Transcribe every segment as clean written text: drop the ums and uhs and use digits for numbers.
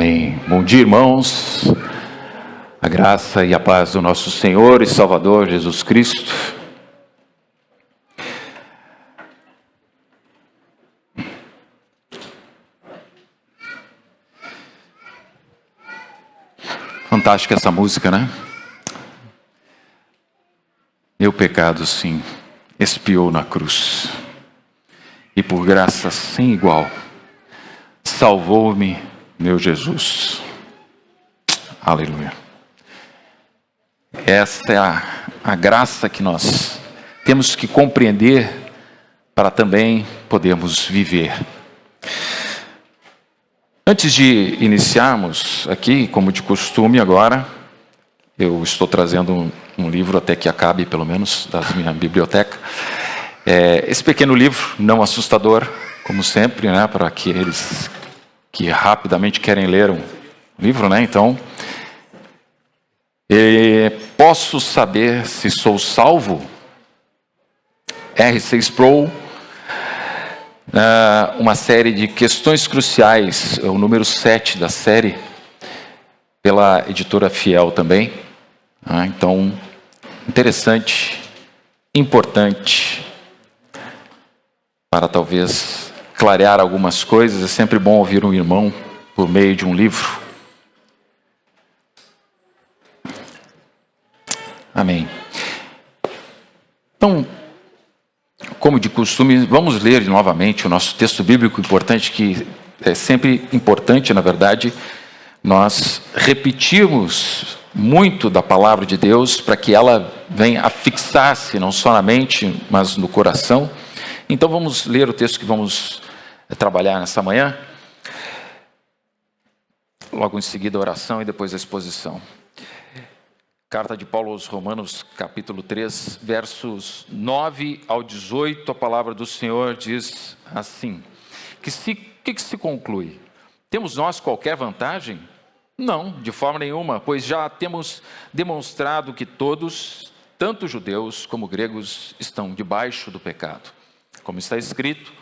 Amém. Bom dia, irmãos. A graça e a paz do nosso Senhor e Salvador Jesus Cristo. Fantástica essa música, né? Meu pecado, sim, expiou na cruz. E por graça sem igual, salvou-me meu Jesus. Aleluia. Esta é a graça que nós temos que compreender para também podermos viver. Antes de iniciarmos aqui, como de costume agora, eu estou trazendo um livro até que acabe, pelo menos, da minha biblioteca. Esse pequeno livro, não assustador, como sempre, né, para aqueles que rapidamente querem ler um livro, né? Então, posso saber se sou salvo? R6 Pro, uma série de questões cruciais, o número 7 da série, pela editora Fiel também. Então, interessante, importante, para talvez clarear algumas coisas. É sempre bom ouvir um irmão por meio de um livro. Amém. Então, como de costume, vamos ler novamente o nosso texto bíblico importante, que é sempre importante, na verdade, nós repetirmos muito da palavra de Deus para que ela venha a fixar-se não só na mente, mas no coração. Então vamos ler o texto que vamos trabalhar nessa manhã. Logo em seguida a oração e depois a exposição. Carta de Paulo aos Romanos, capítulo 3, versos 9 ao 18, a palavra do Senhor diz assim: que se conclui? Temos nós qualquer vantagem? Não, de forma nenhuma, pois já temos demonstrado que todos, tanto judeus como gregos, estão debaixo do pecado. Como está escrito,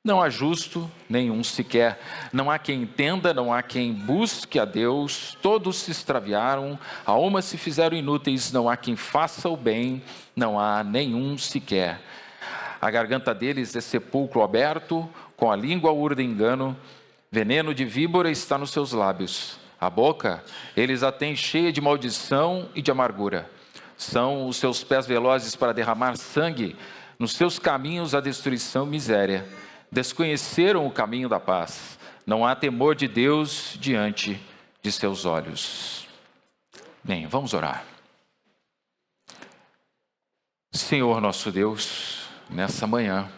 não há justo nenhum sequer, não há quem entenda, não há quem busque a Deus, todos se extraviaram, a uma se fizeram inúteis, não há quem faça o bem, não há nenhum sequer. A garganta deles é sepulcro aberto, com a língua urda engano, veneno de víbora está nos seus lábios. A boca, eles a têm cheia de maldição e de amargura. São os seus pés velozes para derramar sangue, nos seus caminhos a destruição e miséria. Desconheceram o caminho da paz. Não há temor de Deus diante de seus olhos. Bem, vamos orar. Senhor nosso Deus, nessa manhã,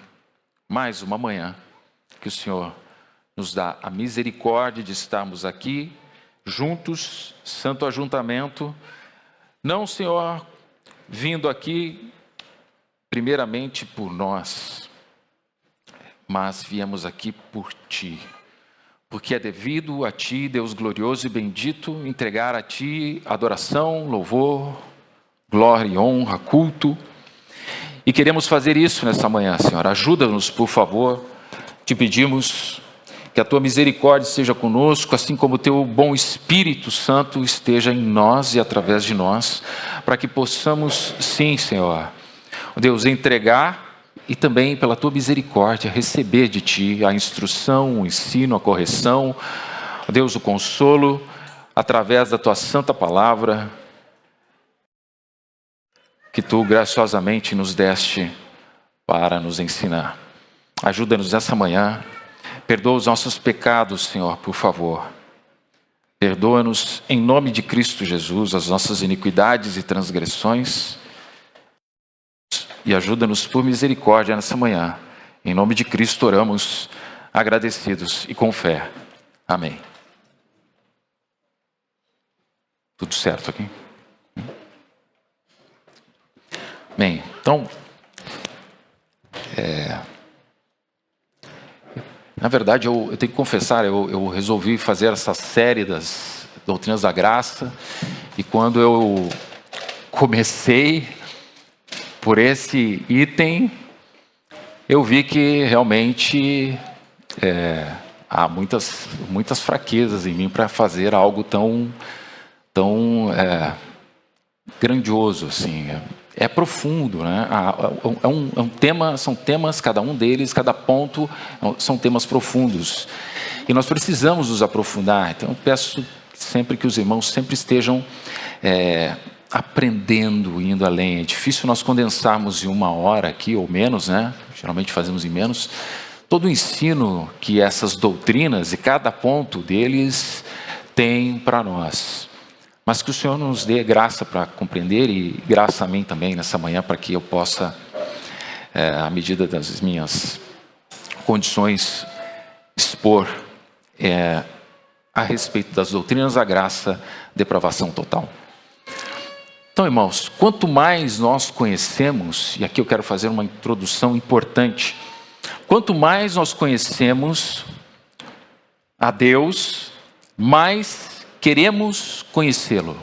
mais uma manhã, que o Senhor nos dá a misericórdia de estarmos aqui, juntos, santo ajuntamento, não, Senhor, vindo aqui primeiramente por nós, mas viemos aqui por Ti, porque é devido a Ti, Deus glorioso e bendito, entregar a Ti adoração, louvor, glória e honra, culto, e queremos fazer isso nessa manhã, Senhor. Ajuda-nos, por favor, te pedimos que a Tua misericórdia seja conosco, assim como o Teu bom Espírito Santo esteja em nós e através de nós, para que possamos, sim, Senhor, Deus, entregar e também, pela Tua misericórdia, receber de Ti a instrução, o ensino, a correção, Deus, o consolo, através da Tua santa palavra, que Tu graciosamente nos deste para nos ensinar. Ajuda-nos nessa manhã, perdoa os nossos pecados, Senhor, por favor. Perdoa-nos em nome de Cristo Jesus, as nossas iniquidades e transgressões, e ajuda-nos por misericórdia nessa manhã. Em nome de Cristo oramos, agradecidos e com fé. Amém. Tudo certo aqui? Bem, então, na verdade eu tenho que confessar, eu resolvi fazer essa série das doutrinas da graça, e quando eu comecei por esse item, eu vi que realmente há muitas fraquezas em mim para fazer algo tão grandioso assim. É profundo, né? É um tema, são temas, cada um deles, cada ponto são temas profundos. E nós precisamos nos aprofundar. Então eu peço sempre que os irmãos sempre estejam aprendendo, indo além. É difícil nós condensarmos em 1 hora aqui, ou menos, né? Geralmente fazemos em menos, todo o ensino que essas doutrinas e cada ponto deles tem para nós. Mas que o Senhor nos dê graça para compreender e graça a mim também nessa manhã, para que eu possa, à medida das minhas condições, expor a respeito das doutrinas da graça, depravação total. Então, irmãos, quanto mais nós conhecemos, e aqui eu quero fazer uma introdução importante, quanto mais nós conhecemos a Deus, mais queremos conhecê-lo.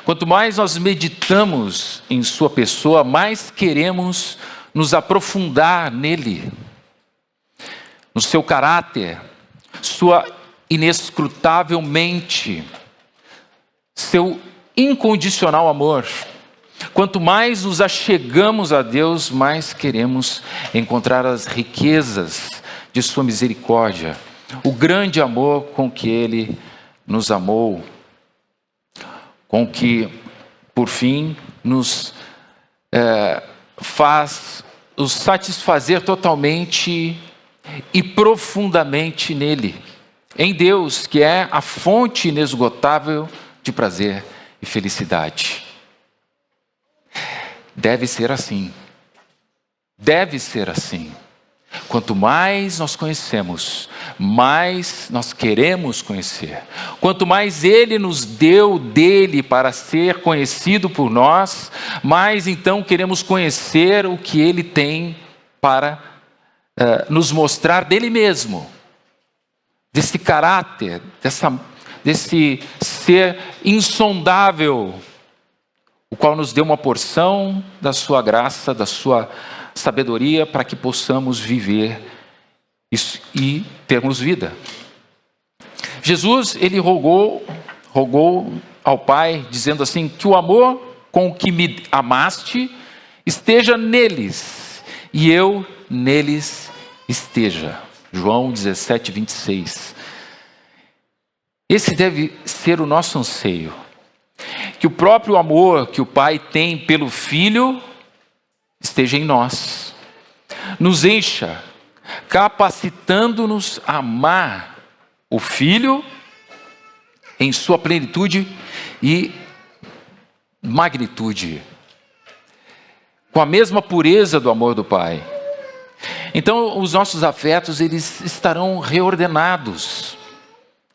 Quanto mais nós meditamos em sua pessoa, mais queremos nos aprofundar nele, no seu caráter, sua inescrutável mente, seu incondicional amor. Quanto mais nos achegamos a Deus, mais queremos encontrar as riquezas de sua misericórdia, o grande amor com que Ele nos amou, com que, por fim, nos faz nos satisfazer totalmente e profundamente nele, em Deus, que é a fonte inesgotável de prazer e felicidade. Deve ser assim. Deve ser assim. Quanto mais nós conhecemos, mais nós queremos conhecer. Quanto mais Ele nos deu dele para ser conhecido por nós, mais então queremos conhecer o que Ele tem para nos mostrar dele mesmo, desse caráter, desse ser insondável, o qual nos deu uma porção da sua graça, da sua sabedoria, para que possamos viver isso e termos vida. Jesus, ele rogou ao Pai, dizendo assim, que o amor com que me amaste esteja neles, e eu neles esteja. João 17, 26. Esse deve ser o nosso anseio, que o próprio amor que o Pai tem pelo Filho esteja em nós, nos encha, capacitando-nos a amar o Filho em sua plenitude e magnitude, com a mesma pureza do amor do Pai. Então os nossos afetos, eles estarão reordenados,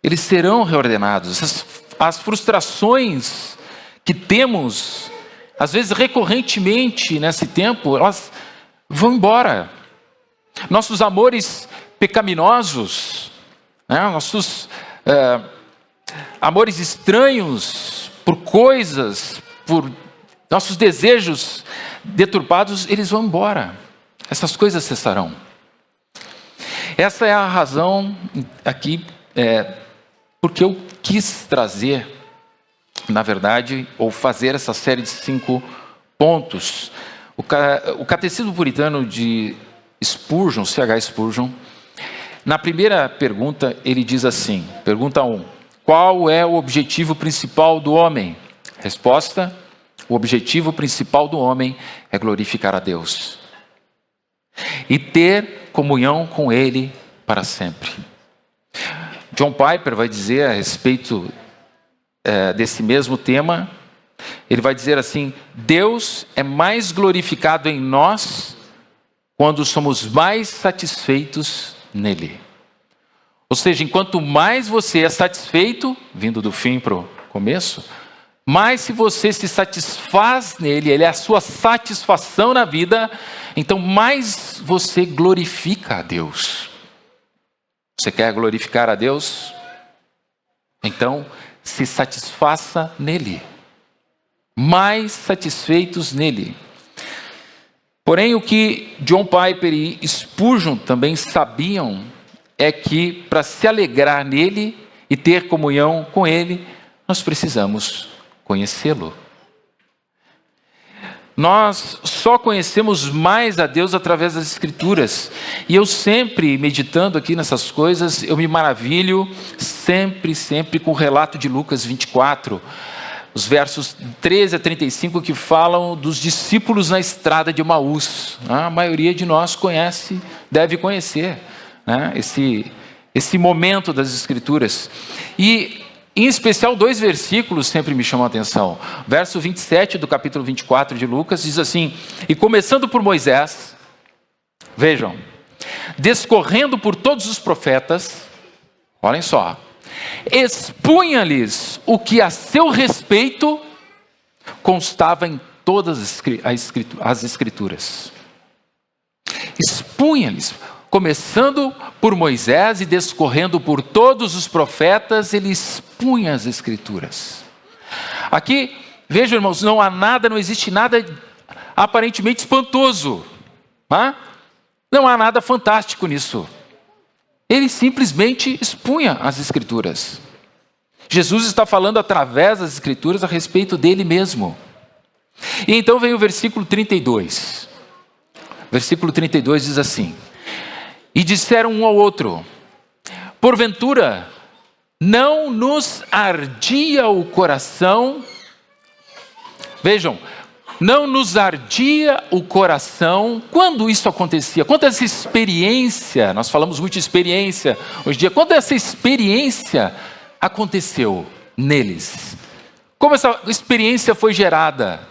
eles serão reordenados. As frustrações que temos, às vezes recorrentemente nesse tempo, elas vão embora. Nossos amores pecaminosos, né? Nossos amores estranhos por coisas, por nossos desejos deturpados, eles vão embora. Essas coisas cessarão. Essa é a razão aqui, porque eu quis trazer, na verdade, ou fazer essa série de 5 pontos. O Catecismo Puritano de Spurgeon, C.H. Spurgeon, na primeira pergunta, ele diz assim, pergunta 1, qual é o objetivo principal do homem? Resposta, o objetivo principal do homem é glorificar a Deus e ter comunhão com Ele para sempre. John Piper vai dizer a respeito desse mesmo tema, ele vai dizer assim, Deus é mais glorificado em nós quando somos mais satisfeitos nele. Ou seja, enquanto mais você é satisfeito, vindo do fim para o começo, mais se você se satisfaz nele, ele é a sua satisfação na vida, então mais você glorifica a Deus. Você quer glorificar a Deus? Então, se satisfaça nele. Mais satisfeitos nele. Porém, o que John Piper e Spurgeon também sabiam é que para se alegrar nele e ter comunhão com ele, nós precisamos conhecê-lo. Nós só conhecemos mais a Deus através das Escrituras. E eu sempre, meditando aqui nessas coisas, eu me maravilho sempre com o relato de Lucas 24, os versos 13 a 35, que falam dos discípulos na estrada de Emaús. A maioria de nós conhece, deve conhecer, né, esse momento das Escrituras. E em especial, 2 versículos sempre me chamam a atenção. Verso 27 do capítulo 24 de Lucas diz assim: e começando por Moisés, vejam, descorrendo por todos os profetas, olhem só, expunha-lhes o que a seu respeito constava em todas as Escrituras. Expunha-lhes. Começando por Moisés e descorrendo por todos os profetas, ele expunha as Escrituras. Aqui, vejam, irmãos, não existe nada aparentemente espantoso. Não há nada fantástico nisso. Ele simplesmente expunha as Escrituras. Jesus está falando através das Escrituras a respeito dele mesmo. E então vem o versículo 32. Versículo 32 diz assim: e disseram um ao outro: porventura, não nos ardia o coração? Vejam, não nos ardia o coração quando isso acontecia? Quando essa experiência, nós falamos muito de experiência hoje em dia, quando essa experiência aconteceu neles? Como essa experiência foi gerada?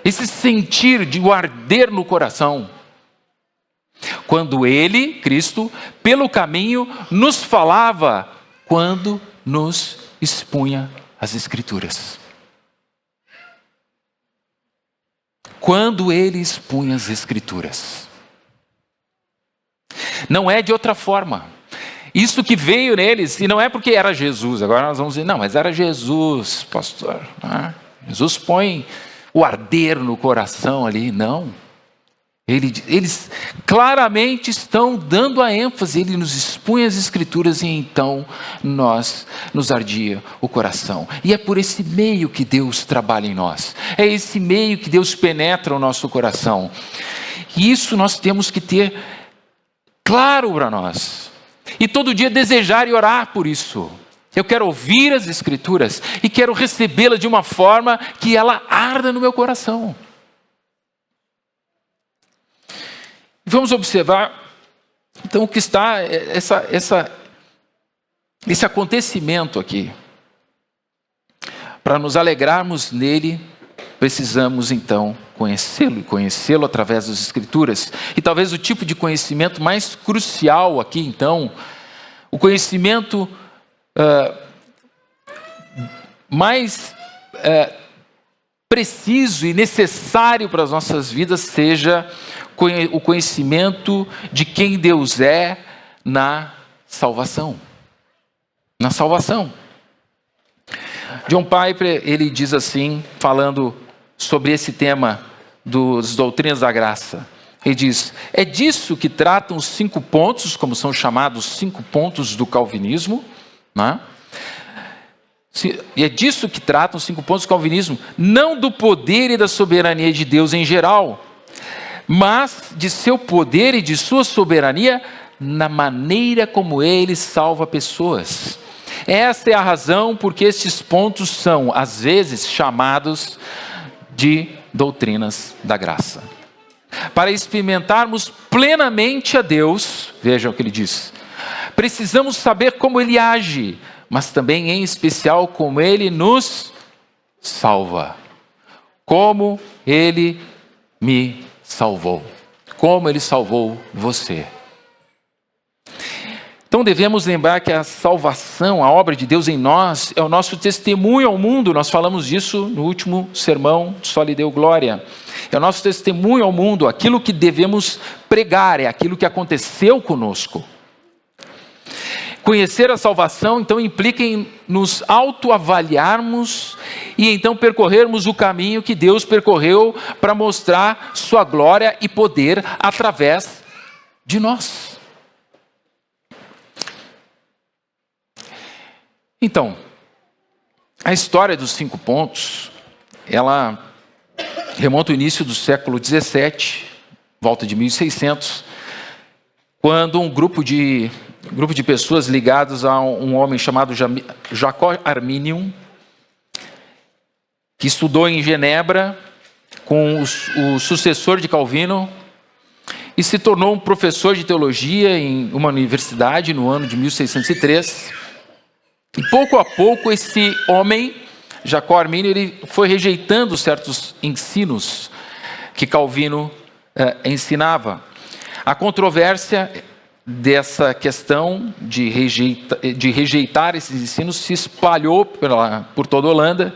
Esse sentir de o arder no coração. Quando ele, Cristo, pelo caminho, nos falava, quando nos expunha as Escrituras. Quando ele expunha as Escrituras. Não é de outra forma. Isso que veio neles, e não é porque era Jesus, agora nós vamos dizer, não, mas era Jesus, pastor. Jesus põe o arder no coração ali, não. Eles claramente estão dando a ênfase, ele nos expunha as Escrituras e então nos ardia o coração. E é por esse meio que Deus trabalha em nós, é esse meio que Deus penetra o nosso coração. E isso nós temos que ter claro para nós, e todo dia desejar e orar por isso. Eu quero ouvir as Escrituras e quero recebê-las de uma forma que ela arda no meu coração. Vamos observar, então, o que está, esse acontecimento aqui. Para nos alegrarmos nele, precisamos, então, conhecê-lo, e conhecê-lo através das Escrituras. E talvez o tipo de conhecimento mais crucial aqui, então, o conhecimento mais preciso e necessário para as nossas vidas seja o conhecimento de quem Deus é na salvação. Na salvação. John Piper, ele diz assim, falando sobre esse tema das doutrinas da graça. Ele diz: é disso que tratam os 5 pontos, como são chamados 5 pontos do calvinismo, né? E é disso que tratam os 5 pontos do calvinismo, não do poder e da soberania de Deus em geral, mas de seu poder e de sua soberania na maneira como ele salva pessoas. Essa é a razão porque estes pontos são, às vezes, chamados de doutrinas da graça. Para experimentarmos plenamente a Deus, vejam o que ele diz, precisamos saber como ele age, mas também, em especial, como ele nos salva. Como ele me salvou. Como ele salvou você. Então devemos lembrar que a salvação, a obra de Deus em nós, é o nosso testemunho ao mundo. Nós falamos disso no último sermão, Só lhe deu glória. É o nosso testemunho ao mundo, aquilo que devemos pregar, é aquilo que aconteceu conosco. Conhecer a salvação, então, implica em nos autoavaliarmos e então percorrermos o caminho que Deus percorreu para mostrar sua glória e poder através de nós. Então, a história dos 5 pontos, ela remonta ao início do século XVII, volta de 1600, quando um grupo de pessoas ligadas a um homem chamado Jacob Arminius, que estudou em Genebra com o sucessor de Calvino e se tornou um professor de teologia em uma universidade no ano de 1603. E pouco a pouco esse homem, Jacob Arminius, ele foi rejeitando certos ensinos que Calvino ensinava. A controvérsia dessa questão de rejeitar esses ensinos se espalhou por toda a Holanda,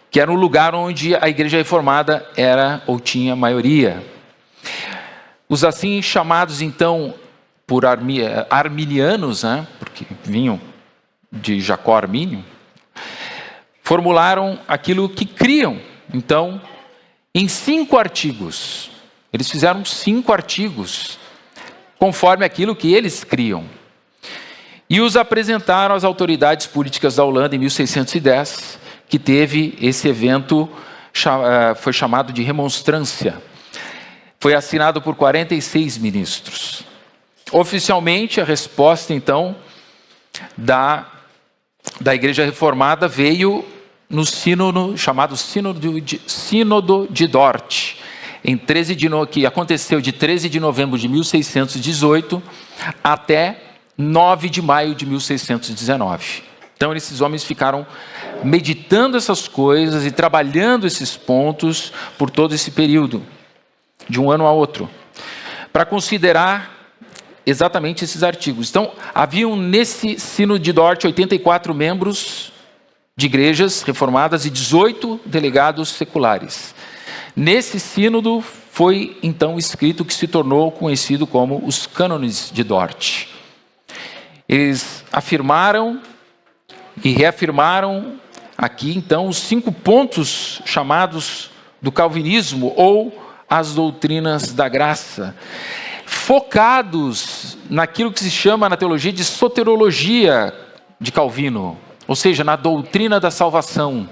que era um lugar onde a igreja reformada era ou tinha maioria. Os assim chamados, então, por arminianos, né, porque vinham de Jacob Arminius, formularam aquilo que criam. Então, em 5 artigos, eles fizeram 5 artigos, conforme aquilo que eles criam, e os apresentaram às autoridades políticas da Holanda em 1610, que teve esse evento, foi chamado de remonstrância. Foi assinado por 46 ministros. Oficialmente, a resposta, então, da Igreja Reformada veio no sínodo, chamado Sínodo de Dort, que aconteceu de 13 de novembro de 1618 até 9 de maio de 1619. Então, esses homens ficaram meditando essas coisas e trabalhando esses pontos por todo esse período, de um ano a outro, para considerar exatamente esses artigos. Então, haviam nesse Sínodo de Dort 84 membros de igrejas reformadas e 18 delegados seculares. Nesse sínodo foi então escrito o que se tornou conhecido como os Cânones de Dort. Eles afirmaram e reafirmaram aqui então os 5 pontos chamados do calvinismo ou as doutrinas da graça, focados naquilo que se chama na teologia de soteriologia de Calvino, ou seja, na doutrina da salvação,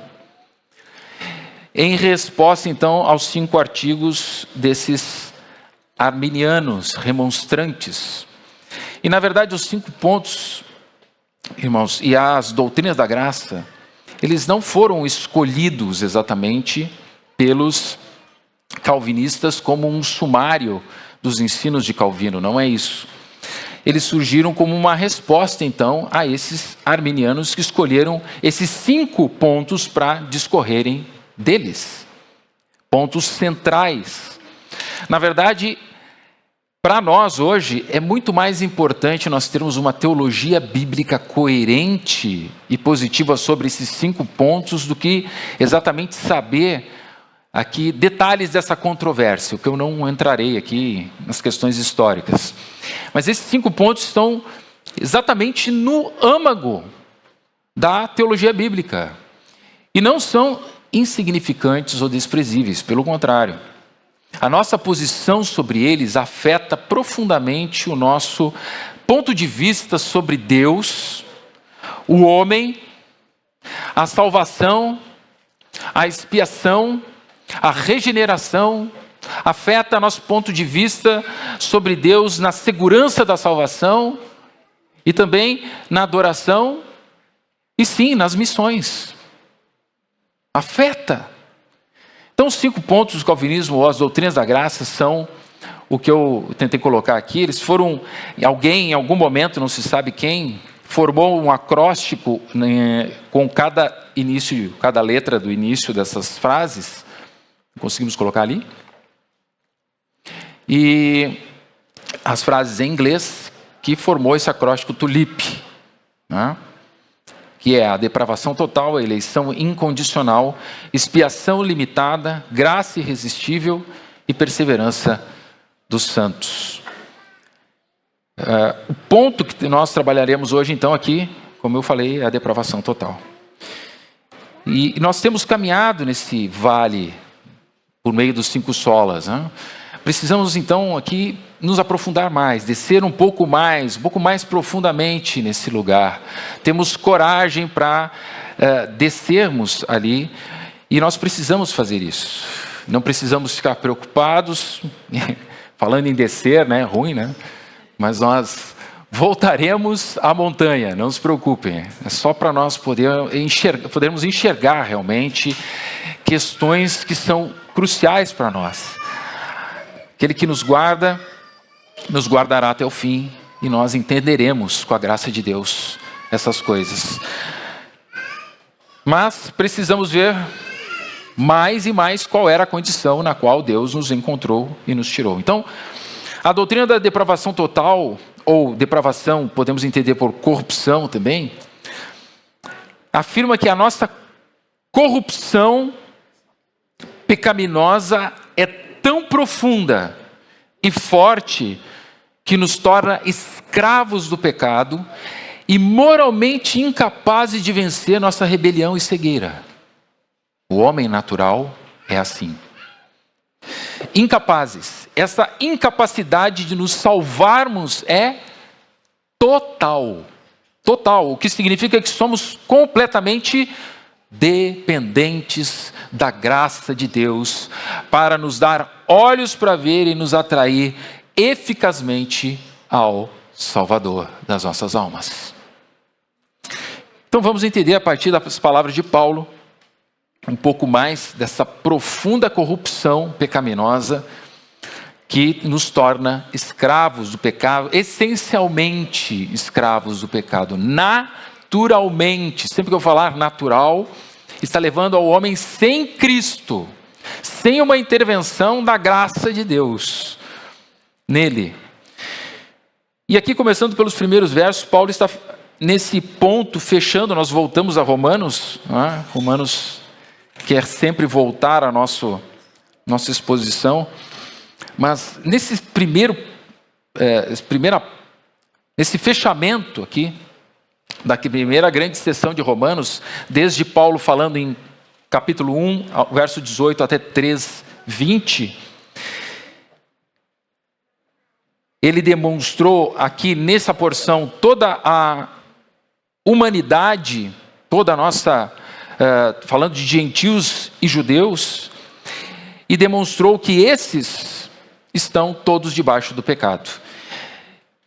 em resposta então aos 5 artigos desses arminianos remonstrantes. E na verdade os 5 pontos, irmãos, e as doutrinas da graça, eles não foram escolhidos exatamente pelos calvinistas como um sumário dos ensinos de Calvino, não é isso. Eles surgiram como uma resposta, então, a esses arminianos que escolheram esses 5 pontos para discorrerem deles. Pontos centrais. Na verdade, para nós hoje, é muito mais importante nós termos uma teologia bíblica coerente e positiva sobre esses 5 pontos do que exatamente saber aqui detalhes dessa controvérsia, o que eu não entrarei aqui nas questões históricas. Mas esses 5 pontos estão exatamente no âmago da teologia bíblica. E não são insignificantes ou desprezíveis, pelo contrário. A nossa posição sobre eles afeta profundamente o nosso ponto de vista sobre Deus, o homem, a salvação, a expiação, a regeneração, afeta nosso ponto de vista sobre Deus na segurança da salvação e também na adoração e sim, nas missões. Afeta. Então, os 5 pontos do calvinismo ou as doutrinas da graça são o que eu tentei colocar aqui. Eles foram, alguém em algum momento, não se sabe quem, formou um acróstico com cada letra do início dessas frases. Conseguimos colocar ali? E as frases em inglês que formou esse acróstico TULIP, né? Que é a depravação total, a eleição incondicional, expiação limitada, graça irresistível e perseverança dos santos. O ponto que nós trabalharemos hoje, então, aqui, como eu falei, é a depravação total. E nós temos caminhado nesse vale por meio dos 5 solas, né? precisamos então aqui nos aprofundar mais, descer um pouco mais profundamente nesse lugar. Temos coragem para descermos ali, e nós precisamos fazer isso. Não precisamos ficar preocupados, falando em descer, né? Ruim, né? Mas nós voltaremos à montanha, não se preocupem. É só para nós podermos enxergar realmente questões que são cruciais para nós. Aquele que nos guarda, nos guardará até o fim, e nós entenderemos com a graça de Deus essas coisas. Mas precisamos ver mais e mais qual era a condição na qual Deus nos encontrou e nos tirou. Então, a doutrina da depravação total, ou depravação, podemos entender por corrupção também, afirma que a nossa corrupção pecaminosa é tão profunda e forte que nos torna escravos do pecado e moralmente incapazes de vencer nossa rebelião e cegueira. O homem natural é assim. Incapazes. Essa incapacidade de nos salvarmos é total. Total. O que significa que somos completamente dependentes da graça de Deus para nos dar olhos para ver e nos atrair eficazmente ao Salvador das nossas almas. Então vamos entender a partir das palavras de Paulo um pouco mais dessa profunda corrupção pecaminosa que nos torna escravos do pecado, essencialmente escravos do pecado, naturalmente. Sempre que eu falar natural, está levando ao homem sem Cristo, sem uma intervenção da graça de Deus nele. E aqui, começando pelos primeiros versos, Paulo está nesse ponto fechando. Nós voltamos a Romanos, né? Romanos quer sempre voltar à nossa exposição, mas nesse nesse fechamento aqui, da primeira grande sessão de Romanos, desde Paulo falando em capítulo 1, verso 18 até 3, 20, ele demonstrou aqui nessa porção toda a humanidade, toda a nossa, falando de gentios e judeus, e demonstrou que esses estão todos debaixo do pecado.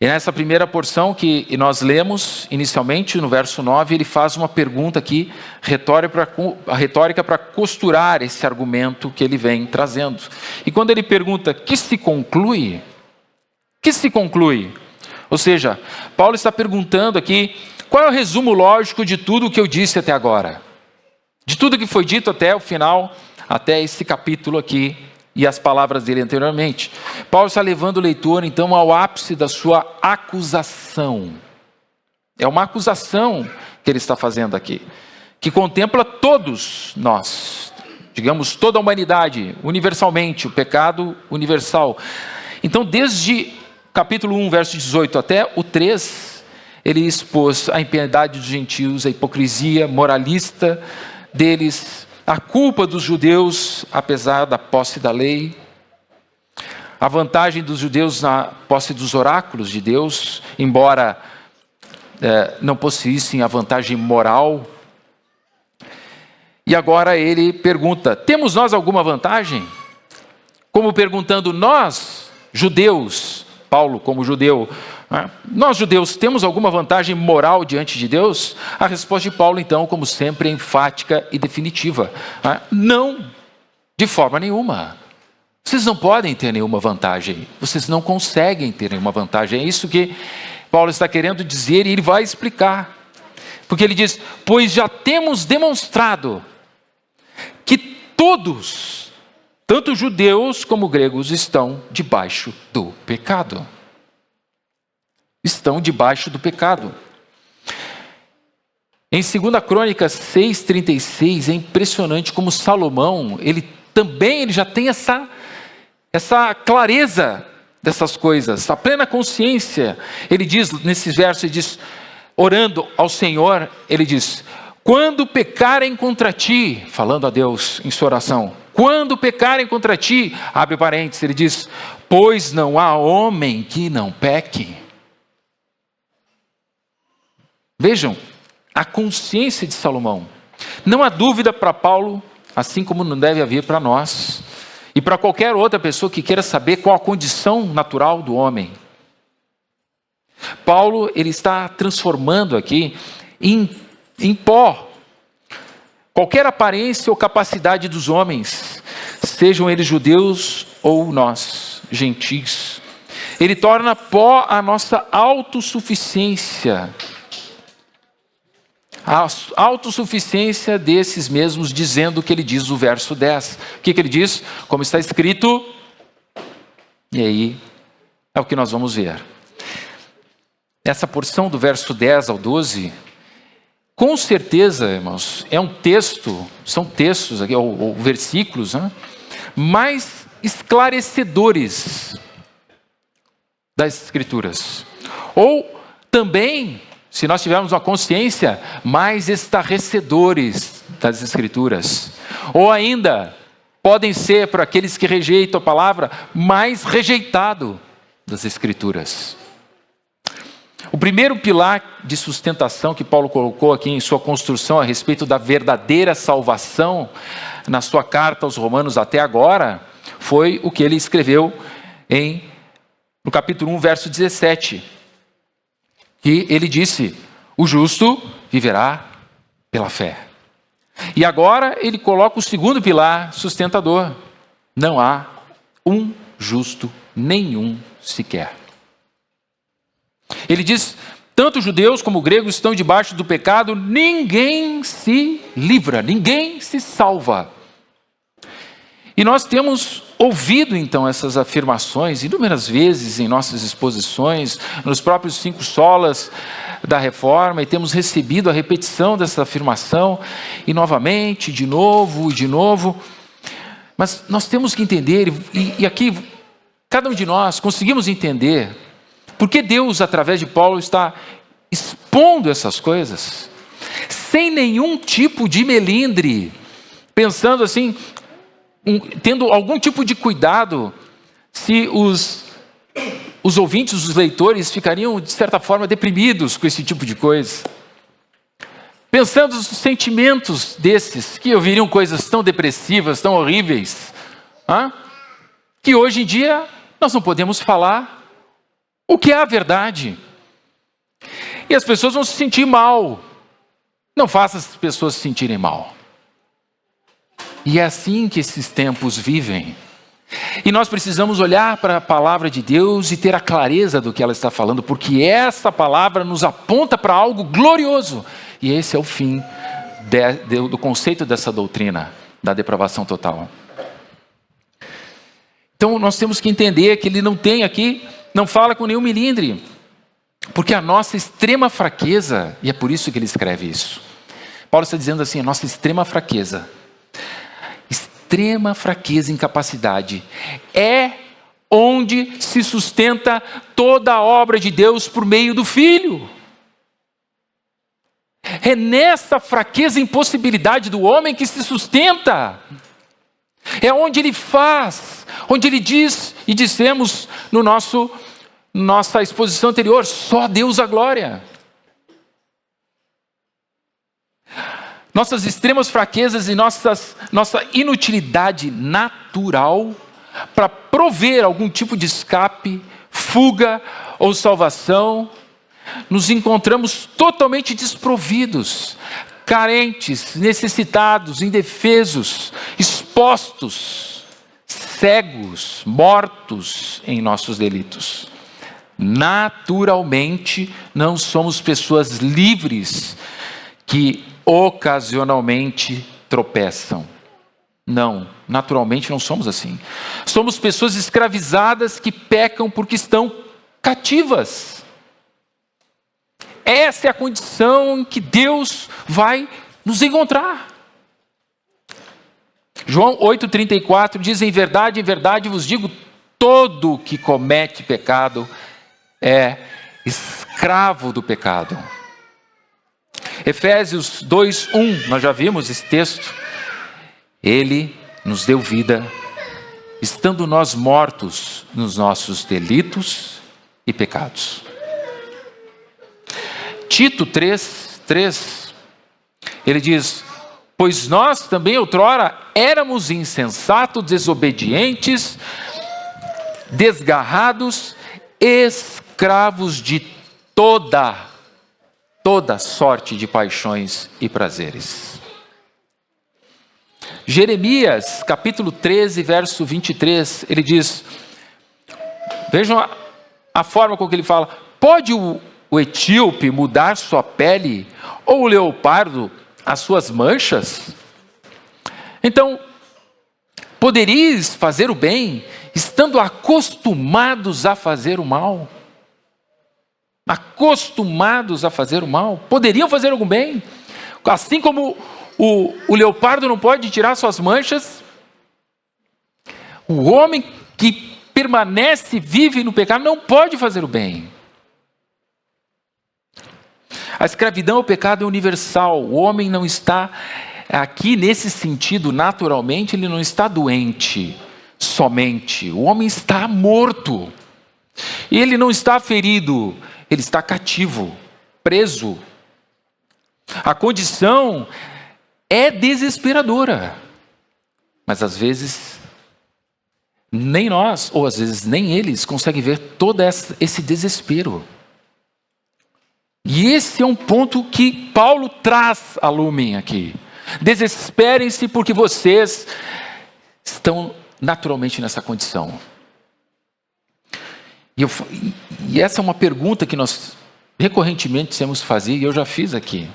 E nessa primeira porção que nós lemos inicialmente, no verso 9, ele faz uma pergunta aqui, retórica para costurar esse argumento que ele vem trazendo. E quando ele pergunta, que se conclui? Ou seja, Paulo está perguntando aqui, qual é o resumo lógico de tudo o que eu disse até agora? De tudo que foi dito até o final, até esse capítulo aqui, e as palavras dele anteriormente. Paulo está levando o leitor, então, ao ápice da sua acusação. É uma acusação que ele está fazendo aqui, que contempla todos nós, digamos, toda a humanidade, universalmente, o pecado universal. Então, desde capítulo 1, verso 18 até o 3, ele expôs a impiedade dos gentios, a hipocrisia moralista deles, a culpa dos judeus, apesar da posse da lei, a vantagem dos judeus na posse dos oráculos de Deus, embora não possuíssem a vantagem moral. E agora ele pergunta, temos nós alguma vantagem? Como perguntando, nós, judeus, Paulo como judeu, nós judeus temos alguma vantagem moral diante de Deus? A resposta de Paulo, então, como sempre, é enfática e definitiva. Não, de forma nenhuma. Vocês não podem ter nenhuma vantagem. Vocês não conseguem ter nenhuma vantagem. É isso que Paulo está querendo dizer e ele vai explicar. Porque ele diz, pois já temos demonstrado que todos, tanto judeus como gregos, estão debaixo do pecado. Estão debaixo do pecado. Em 2 Crônicas 6:36, é impressionante como Salomão, ele já tem essa clareza dessas coisas, a plena consciência. Ele diz, nesses versos, ele diz, orando ao Senhor, ele diz, quando pecarem contra ti, falando a Deus em sua oração, quando pecarem contra ti, abre parênteses, ele diz, pois não há homem que não peque. Vejam, a consciência de Salomão. Não há dúvida para Paulo, assim como não deve haver para nós, e para qualquer outra pessoa que queira saber qual a condição natural do homem. Paulo, ele está transformando aqui em pó qualquer aparência ou capacidade dos homens, sejam eles judeus ou nós, gentios. Ele torna pó a nossa autossuficiência. A autossuficiência desses mesmos, dizendo o que ele diz no verso 10. O que ele diz? Como está escrito. E aí, é o que nós vamos ver. Essa porção do verso 10 ao 12, com certeza, irmãos, é um texto, são textos aqui, ou versículos, né, mais esclarecedores das Escrituras. Ou também, se nós tivermos uma consciência, mais estarrecedores das Escrituras. Ou ainda, podem ser, para aqueles que rejeitam a palavra, mais rejeitado das Escrituras. O primeiro pilar de sustentação que Paulo colocou aqui em sua construção a respeito da verdadeira salvação, na sua carta aos Romanos até agora, foi o que ele escreveu no capítulo 1, verso 17. Que ele disse, o justo viverá pela fé. E agora ele coloca o segundo pilar sustentador. Não há um justo, nenhum sequer. Ele diz, tanto judeus como gregos estão debaixo do pecado, ninguém se livra, ninguém se salva. E nós temos ouvido então essas afirmações inúmeras vezes em nossas exposições, nos próprios 5 solas da Reforma, e temos recebido a repetição dessa afirmação, e novamente, de novo e de novo. Mas nós temos que entender, e aqui cada um de nós conseguimos entender, porque Deus, através de Paulo, está expondo essas coisas, sem nenhum tipo de melindre, pensando assim, tendo algum tipo de cuidado, se os ouvintes, os leitores, ficariam, de certa forma, deprimidos com esse tipo de coisa. Pensando nos sentimentos desses, que ouviriam coisas tão depressivas, tão horríveis, que hoje em dia nós não podemos falar o que é a verdade. E as pessoas vão se sentir mal. Não faça as pessoas se sentirem mal. E é assim que esses tempos vivem. E nós precisamos olhar para a palavra de Deus e ter a clareza do que ela está falando, porque essa palavra nos aponta para algo glorioso. E esse é o fim do conceito dessa doutrina, da depravação total. Então nós temos que entender que ele não fala com nenhum melindre, porque a nossa extrema fraqueza, e é por isso que ele escreve isso. Paulo está dizendo assim, a nossa extrema fraqueza e incapacidade é onde se sustenta toda a obra de Deus por meio do Filho. É nessa fraqueza e impossibilidade do homem que se sustenta. É onde ele faz, onde ele diz, e dissemos no nossa exposição anterior, só Deus a glória. Nossas extremas fraquezas e nossa inutilidade natural para prover algum tipo de escape, fuga ou salvação, nos encontramos totalmente desprovidos, carentes, necessitados, indefesos, expostos, cegos, mortos em nossos delitos. Naturalmente, não somos pessoas livres que ocasionalmente tropeçam. Não, naturalmente não somos assim. Somos pessoas escravizadas que pecam porque estão cativas. Essa é a condição em que Deus vai nos encontrar. João 8,34 diz, em verdade vos digo, todo que comete pecado é escravo do pecado. Efésios 2:1, nós já vimos esse texto. Ele nos deu vida, estando nós mortos nos nossos delitos e pecados. Tito 3, ele diz: pois nós também outrora éramos insensatos, desobedientes, desgarrados, escravos de toda sorte de paixões e prazeres. Jeremias, capítulo 13, verso 23, ele diz, vejam a forma com que ele fala: pode o etíope mudar sua pele, ou o leopardo as suas manchas? Então, poderíeis fazer o bem, estando acostumados a fazer o mal? Acostumados a fazer o mal? Poderiam fazer algum bem? Assim como o leopardo não pode tirar suas manchas, o homem que permanece, vive no pecado, não pode fazer o bem. A escravidão ao pecado é universal. O homem não está aqui nesse sentido, naturalmente, ele não está doente somente. O homem está morto. Ele não está ferido, ele está cativo, preso. A condição é desesperadora, mas às vezes nem nós, ou às vezes nem eles, conseguem ver todo esse desespero. E esse é um ponto que Paulo traz a lumen aqui. Desesperem-se porque vocês estão naturalmente nessa condição. E essa é uma pergunta que nós recorrentemente temos que fazer, e eu já fiz aqui.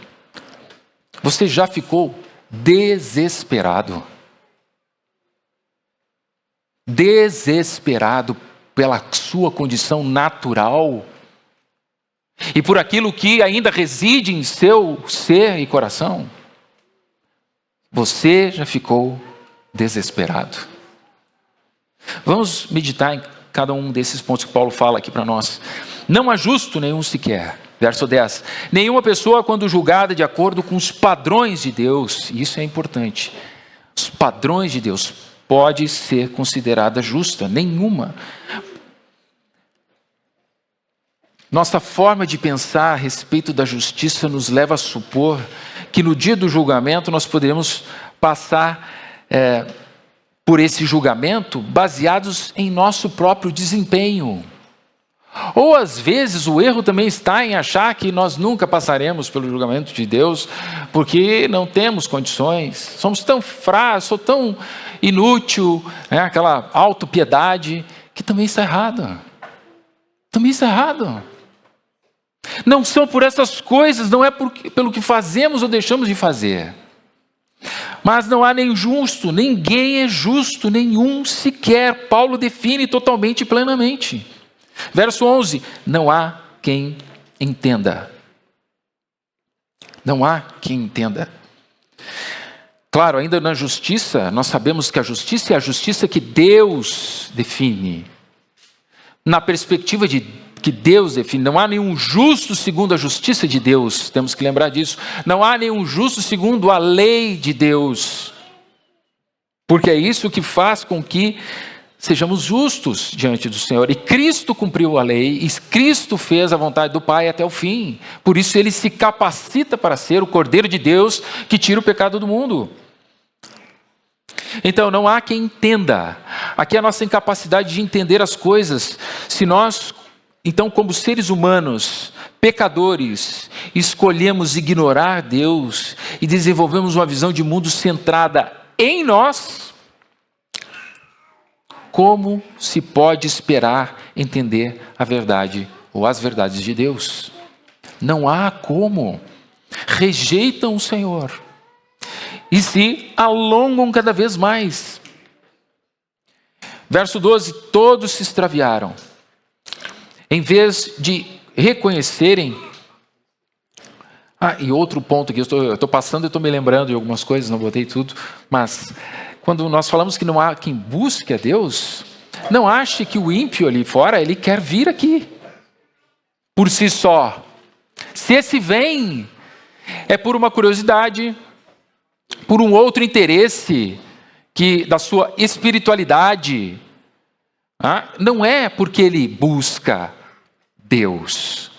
Você já ficou desesperado? Desesperado pela sua condição natural? E por aquilo que ainda reside em seu ser e coração? Você já ficou desesperado? Vamos meditar em cada um desses pontos que Paulo fala aqui para nós. Não há justo nenhum sequer. Verso 10. Nenhuma pessoa, quando julgada de acordo com os padrões de Deus, isso é importante, os padrões de Deus, pode ser considerada justa. Nenhuma. Nossa forma de pensar a respeito da justiça nos leva a supor que no dia do julgamento nós poderemos passar por esse julgamento baseados em nosso próprio desempenho. Ou às vezes o erro também está em achar que nós nunca passaremos pelo julgamento de Deus, porque não temos condições, somos tão fracos, sou tão inútil, aquela autopiedade, que também está errado. Também está errado. Não são por essas coisas, não é pelo que fazemos ou deixamos de fazer. Mas não há nem justo, ninguém é justo, nenhum sequer. Paulo define totalmente e plenamente. Verso 11, não há quem entenda. Não há quem entenda. Claro, ainda na justiça, nós sabemos que a justiça é a justiça que Deus define. Na perspectiva que Deus define, não há nenhum justo segundo a justiça de Deus, temos que lembrar disso. Não há nenhum justo segundo a lei de Deus, porque é isso que faz com que sejamos justos diante do Senhor. E Cristo cumpriu a lei, e Cristo fez a vontade do Pai até o fim. Por isso ele se capacita para ser o Cordeiro de Deus que tira o pecado do mundo. Então não há quem entenda. Aqui é a nossa incapacidade de entender as coisas. Se nós, então, como seres humanos, pecadores, escolhemos ignorar Deus e desenvolvemos uma visão de mundo centrada em nós, como se pode esperar entender a verdade ou as verdades de Deus? Não há como. Rejeitam o Senhor e se alongam cada vez mais. Verso 12, todos se extraviaram. Em vez de reconhecerem... e outro ponto que eu estou passando, eu estou me lembrando de algumas coisas, não botei tudo, mas quando nós falamos que não há quem busque a Deus, não ache que o ímpio ali fora, ele quer vir aqui, por si só. Se esse vem, é por uma curiosidade, por um outro interesse, que da sua espiritualidade, não é porque ele busca Deus.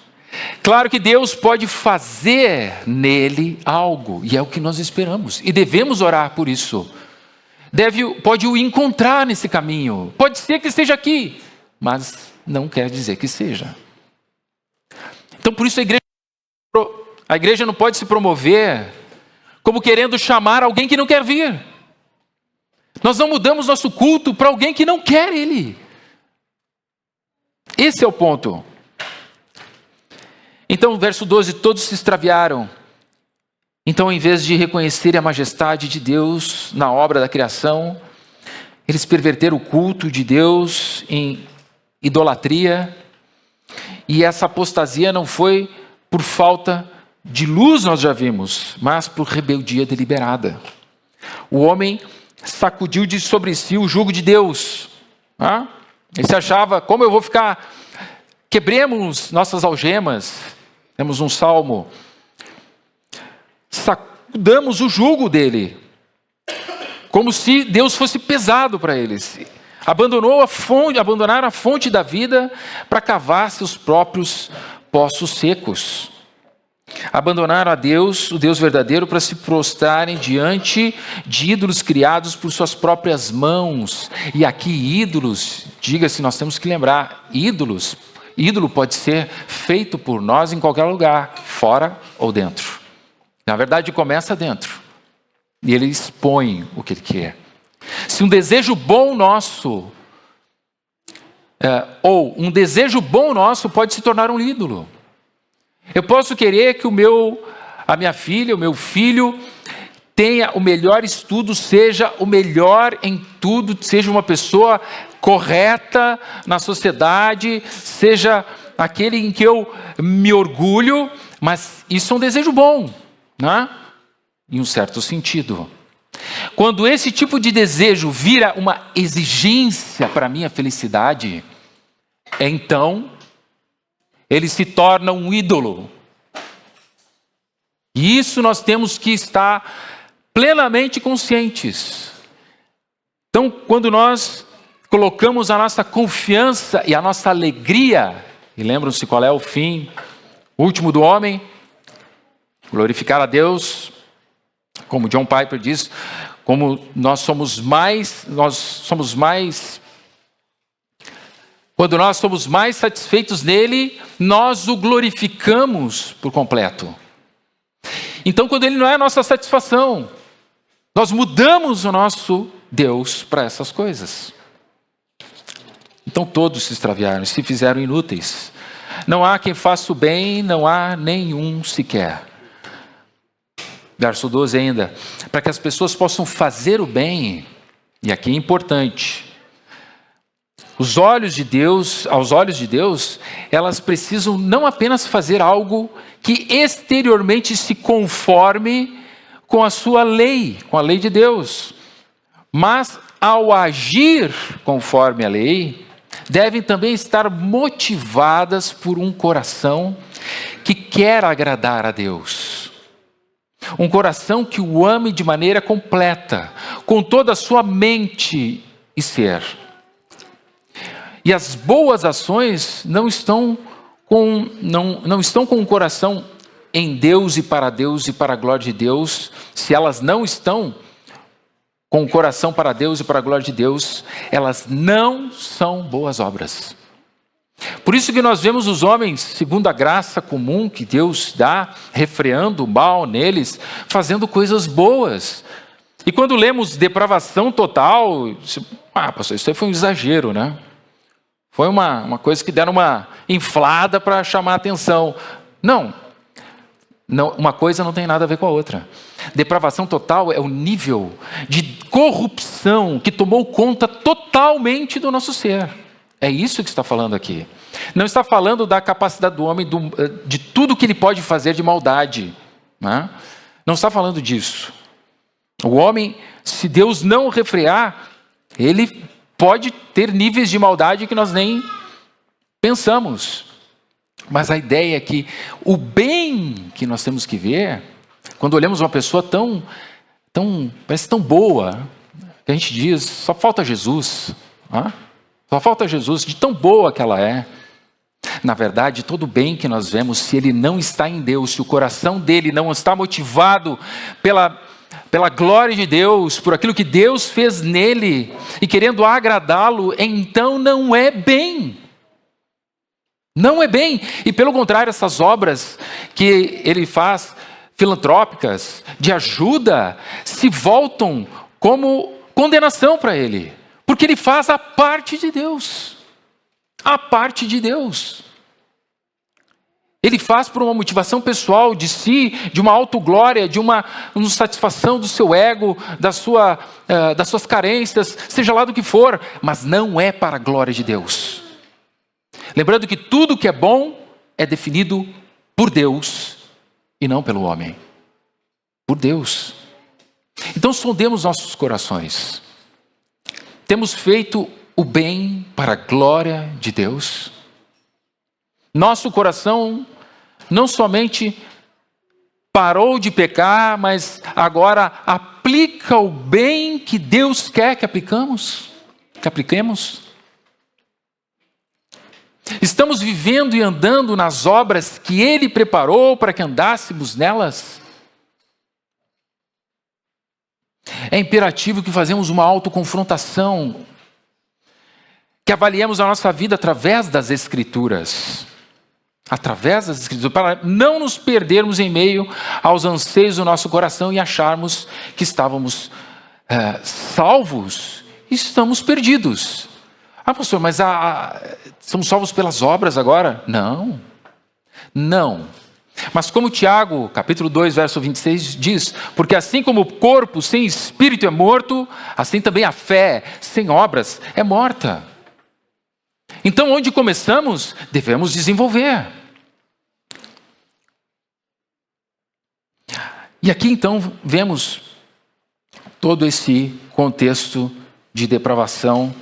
Claro que Deus pode fazer nele algo, e é o que nós esperamos, e devemos orar por isso. Pode o encontrar nesse caminho, pode ser que esteja aqui, mas não quer dizer que seja. Então por isso a igreja não pode se promover como querendo chamar alguém que não quer vir. Nós não mudamos nosso culto para alguém que não quer ele. Esse é o ponto. Então, verso 12, todos se extraviaram. Então, em vez de reconhecer a majestade de Deus na obra da criação, eles perverteram o culto de Deus em idolatria. E essa apostasia não foi por falta de luz, nós já vimos, mas por rebeldia deliberada. O homem sacudiu de sobre si o jugo de Deus. Ele se achava, como eu vou ficar? Quebremos nossas algemas. Temos um salmo. Sacudamos o jugo dele, como se Deus fosse pesado para eles. Abandonaram a fonte da vida para cavar seus próprios poços secos. Abandonaram a Deus, o Deus verdadeiro, para se prostrarem diante de ídolos criados por suas próprias mãos. E aqui ídolos, diga-se, nós temos que lembrar, ídolo pode ser feito por nós em qualquer lugar, fora ou dentro. Na verdade, começa dentro. E ele expõe o que ele quer. Se um desejo bom nosso, pode se tornar um ídolo. Eu posso querer que a minha filha, o meu filho, tenha o melhor estudo, seja o melhor em tudo, seja uma pessoa correta na sociedade, seja aquele em que eu me orgulho, mas isso é um desejo bom, né? Em um certo sentido. Quando esse tipo de desejo vira uma exigência para a minha felicidade, então ele se torna um ídolo. E isso nós temos que estar plenamente conscientes. Então, quando nós colocamos a nossa confiança e a nossa alegria, e lembram-se qual é o fim último do homem? Glorificar a Deus, como John Piper diz, como quando nós somos mais satisfeitos nele, nós o glorificamos por completo. Então, quando ele não é a nossa satisfação, nós mudamos o nosso Deus para essas coisas. Então todos se extraviaram, se fizeram inúteis. Não há quem faça o bem, não há nenhum sequer. Verso 12 ainda, para que as pessoas possam fazer o bem, e aqui é importante, aos olhos de Deus, elas precisam não apenas fazer algo que exteriormente se conforme com a sua lei, com a lei de Deus, mas ao agir conforme a lei, devem também estar motivadas por um coração que quer agradar a Deus. Um coração que o ame de maneira completa, com toda a sua mente e ser. E as boas ações não estão com o coração em Deus e para a glória de Deus. Se elas não estão com o coração para Deus e para a glória de Deus, elas não são boas obras. Por isso que nós vemos os homens, segundo a graça comum que Deus dá, refreando o mal neles, fazendo coisas boas. E quando lemos depravação total, pastor, isso aí foi um exagero, né? Foi uma coisa que deram uma inflada para chamar a atenção. Não, uma coisa não tem nada a ver com a outra. Depravação total é o nível de corrupção que tomou conta totalmente do nosso ser. É isso que está falando aqui. Não está falando da capacidade do homem, de tudo que ele pode fazer de maldade. Né? Não está falando disso. O homem, se Deus não refrear, ele pode ter níveis de maldade que nós nem pensamos. Mas a ideia é que o bem que nós temos que ver, quando olhamos uma pessoa parece tão boa, que a gente diz, só falta Jesus, só falta Jesus, de tão boa que ela é. Na verdade, todo bem que nós vemos, se ele não está em Deus, se o coração dele não está motivado pela glória de Deus, por aquilo que Deus fez nele, e querendo agradá-lo, então não é bem. Não é bem. E pelo contrário, essas obras que ele faz, filantrópicas, de ajuda, se voltam como condenação para ele. Porque ele faz a parte de Deus. A parte de Deus. Ele faz por uma motivação pessoal de si, de uma autoglória, de uma satisfação do seu ego, das suas carências, seja lá do que for, mas não é para a glória de Deus. Lembrando que tudo que é bom é definido por Deus e não pelo homem. Por Deus. Então sondemos nossos corações. Temos feito o bem para a glória de Deus? Nosso coração não somente parou de pecar, mas agora aplica o bem que Deus quer que apliquemos? Estamos vivendo e andando nas obras que Ele preparou para que andássemos nelas? É imperativo que fazemos uma autoconfrontação, que avaliemos a nossa vida através das Escrituras. Através das Escrituras, para não nos perdermos em meio aos anseios do nosso coração e acharmos que estávamos salvos e estamos perdidos. Pastor, mas somos salvos pelas obras agora? Não. Mas como Tiago, capítulo 2, verso 26 diz, porque assim como o corpo sem espírito é morto, assim também a fé sem obras é morta. Então, onde começamos, devemos desenvolver. E aqui, então, vemos todo esse contexto de depravação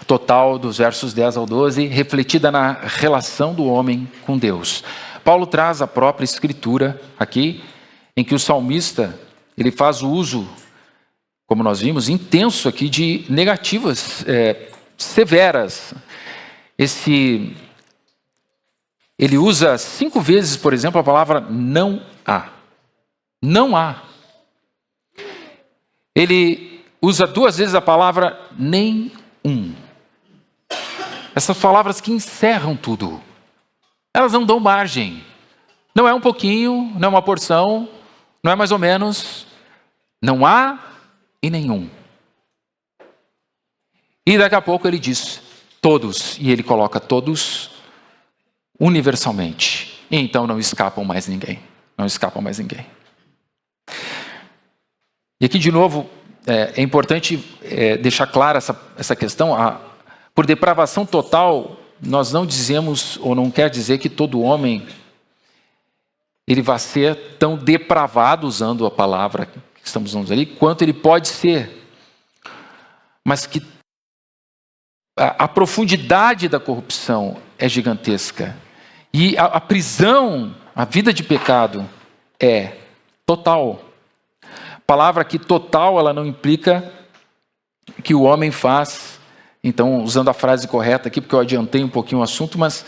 total dos versos 10 ao 12, refletida na relação do homem com Deus. Paulo traz a própria Escritura aqui, em que o salmista, ele faz o uso, como nós vimos, intenso aqui, de negativas severas. Ele usa 5 vezes, por exemplo, a palavra não há. Não há. Ele usa 2 vezes a palavra nenhum. Essas palavras que encerram tudo. Elas não dão margem. Não é um pouquinho, não é uma porção, não é mais ou menos. Não há e nenhum. E daqui a pouco ele diz todos, e ele coloca todos universalmente. E então não escapam mais ninguém. Não escapam mais ninguém. E aqui de novo, é importante deixar clara essa questão. Por depravação total, nós não dizemos, ou não quer dizer que todo homem ele vai ser tão depravado, usando a palavra que estamos usando ali, quanto ele pode ser. Mas que a profundidade da corrupção é gigantesca. E a prisão, a vida de pecado é total. A palavra aqui total, ela não implica que o homem faz, então usando a frase correta aqui, porque eu adiantei um pouquinho o assunto, mas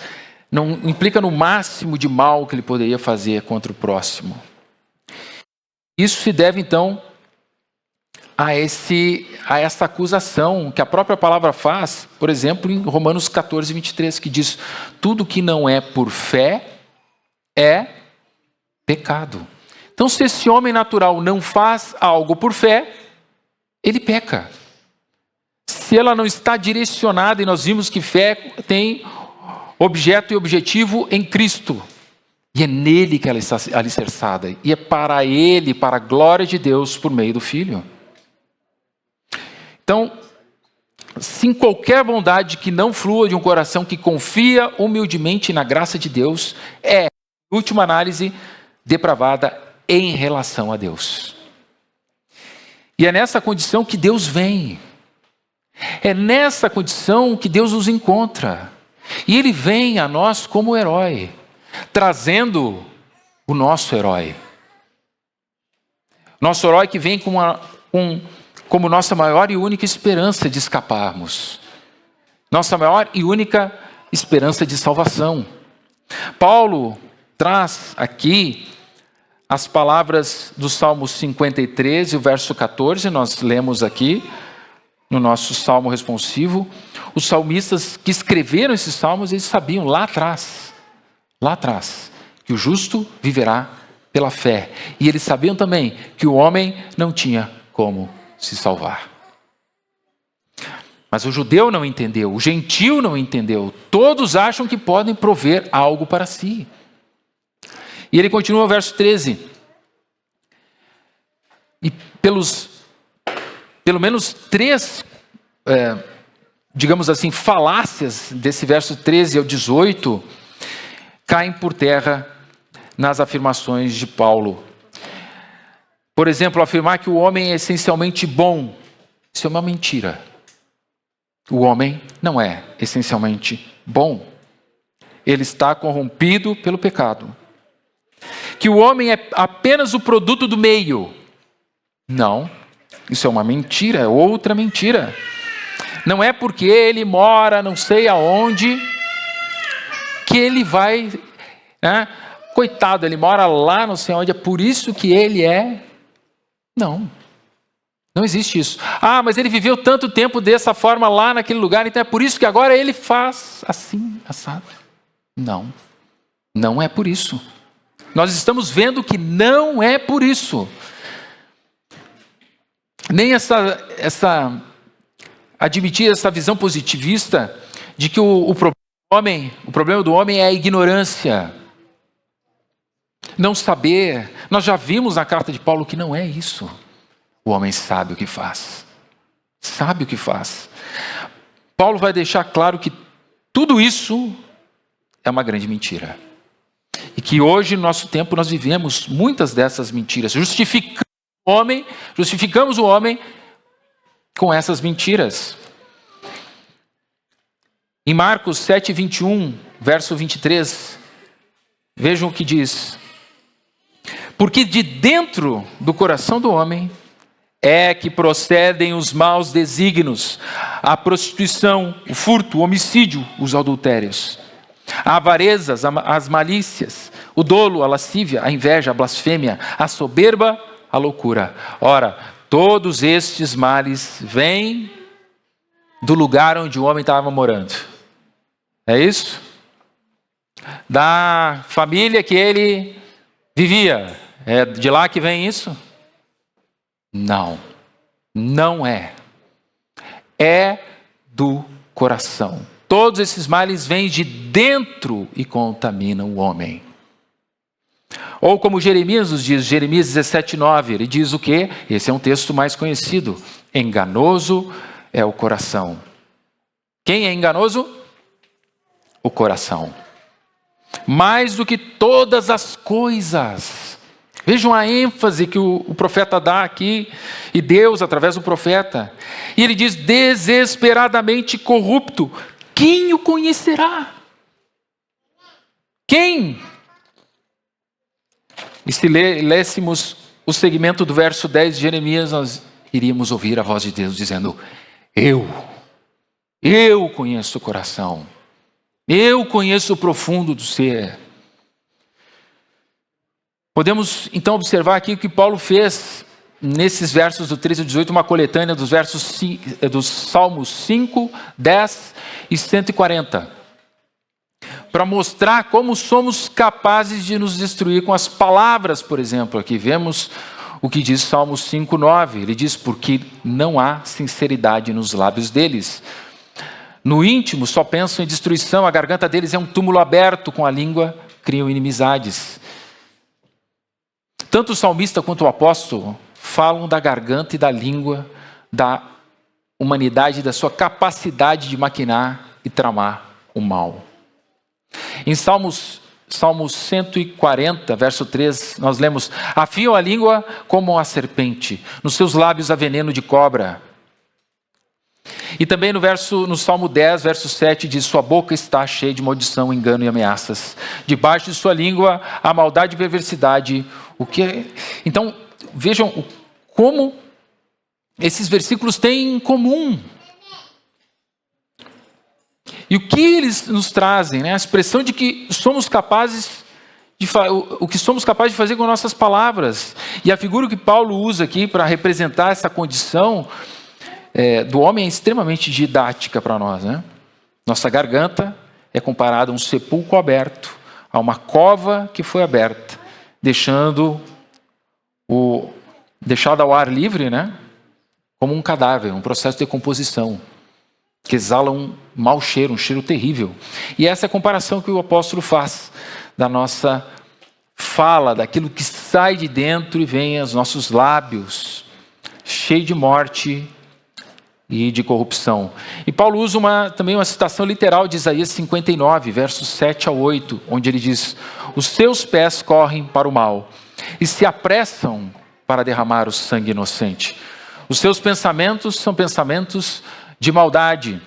não implica no máximo de mal que ele poderia fazer contra o próximo. Isso se deve então a essa acusação que a própria palavra faz, por exemplo, em Romanos 14, 23, que diz: tudo que não é por fé é pecado. Então, se esse homem natural não faz algo por fé, ele peca. Se ela não está direcionada, e nós vimos que fé tem objeto e objetivo em Cristo, e é nele que ela está alicerçada, e é para ele, para a glória de Deus, por meio do Filho. Então, sem qualquer bondade que não flua de um coração que confia humildemente na graça de Deus, em última análise, depravada em relação a Deus. E é nessa condição que Deus vem. É nessa condição que Deus nos encontra. E Ele vem a nós como herói, trazendo o nosso herói. Nosso herói que vem com como nossa maior e única esperança de escaparmos. Nossa maior e única esperança de salvação. Paulo traz aqui as palavras do Salmo 53 e o verso 14, nós lemos aqui no nosso salmo responsivo. Os salmistas que escreveram esses salmos, eles sabiam lá atrás, que o justo viverá pela fé. E eles sabiam também que o homem não tinha como se salvar. Mas o judeu não entendeu, o gentio não entendeu. Todos acham que podem prover algo para si. E ele continua o verso 13. E pelo menos três, digamos assim, falácias desse verso 13 ao 18, caem por terra nas afirmações de Paulo. Por exemplo, afirmar que o homem é essencialmente bom. Isso é uma mentira. O homem não é essencialmente bom. Ele está corrompido pelo pecado. Que o homem é apenas o produto do meio. Não, isso é uma mentira, é outra mentira. Não é porque ele mora não sei aonde que ele vai, né? Coitado, ele mora lá não sei onde, é por isso que ele é. Não existe isso. Ah, mas ele viveu tanto tempo dessa forma lá naquele lugar, então é por isso que agora ele faz assim, assado. Não é por isso. Nós estamos vendo que não é por isso. Nem admitir essa visão positivista de que o problema do homem é a ignorância. Não saber. Nós já vimos na carta de Paulo que não é isso. O homem sabe o que faz. Sabe o que faz. Paulo vai deixar claro que tudo isso é uma grande mentira. E que hoje, no nosso tempo, nós vivemos muitas dessas mentiras. Justificamos o homem com essas mentiras. Em Marcos 7, 21, verso 23, vejam o que diz. Porque de dentro do coração do homem é que procedem os maus desígnios, a prostituição, o furto, o homicídio, os adultérios, a avareza, as malícias, o dolo, a lascívia, a inveja, a blasfêmia, a soberba, a loucura. Ora, todos estes males vêm do lugar onde o homem estava morando. É isso? Da família que ele vivia. É de lá que vem isso? Não é. É do coração. Todos esses males vêm de dentro e contaminam o homem. Ou como Jeremias nos diz, Jeremias 17:9, ele diz o quê? Esse é um texto mais conhecido. Enganoso é o coração. Quem é enganoso? O coração. Mais do que todas as coisas. Vejam a ênfase que o profeta dá aqui, e Deus através do profeta. E ele diz, desesperadamente corrupto. Quem o conhecerá? Quem? E se lêssemos o segmento do verso 10 de Jeremias, nós iríamos ouvir a voz de Deus dizendo, eu conheço o coração, eu conheço o profundo do ser. Podemos então observar aqui o que Paulo fez nesses versos do 13 ao 18, uma coletânea dos dos Salmos 5, 10 e 140. Para mostrar como somos capazes de nos destruir com as palavras, por exemplo. Aqui vemos o que diz Salmo 5, 9. Ele diz, porque não há sinceridade nos lábios deles. No íntimo só pensam em destruição, a garganta deles é um túmulo aberto, com a língua criam inimizades. Tanto o salmista quanto o apóstolo falam da garganta e da língua, da humanidade, da sua capacidade de maquinar e tramar o mal. Em Salmo 140, verso 3, nós lemos, afiam a língua como a serpente, nos seus lábios há veneno de cobra. E também no Salmo 10, verso 7, diz, sua boca está cheia de maldição, engano e ameaças. Debaixo de sua língua há maldade e perversidade. Então, vejam como esses versículos têm em comum? E o que eles nos trazem? A expressão de que somos capazes o que somos capazes de fazer com nossas palavras. E a figura que Paulo usa aqui para representar essa condição do homem é extremamente didática para nós. Nossa garganta é comparada a um sepulcro aberto, a uma cova que foi aberta, deixada ao ar livre, como um cadáver, um processo de decomposição, que exala um mau cheiro, um cheiro terrível. E essa é a comparação que o apóstolo faz da nossa fala, daquilo que sai de dentro e vem aos nossos lábios, cheio de morte e de corrupção. E Paulo usa também uma citação literal de Isaías 59, versos 7 a 8, onde ele diz: os seus pés correm para o mal e se apressam para derramar o sangue inocente. Os seus pensamentos são pensamentos de maldade.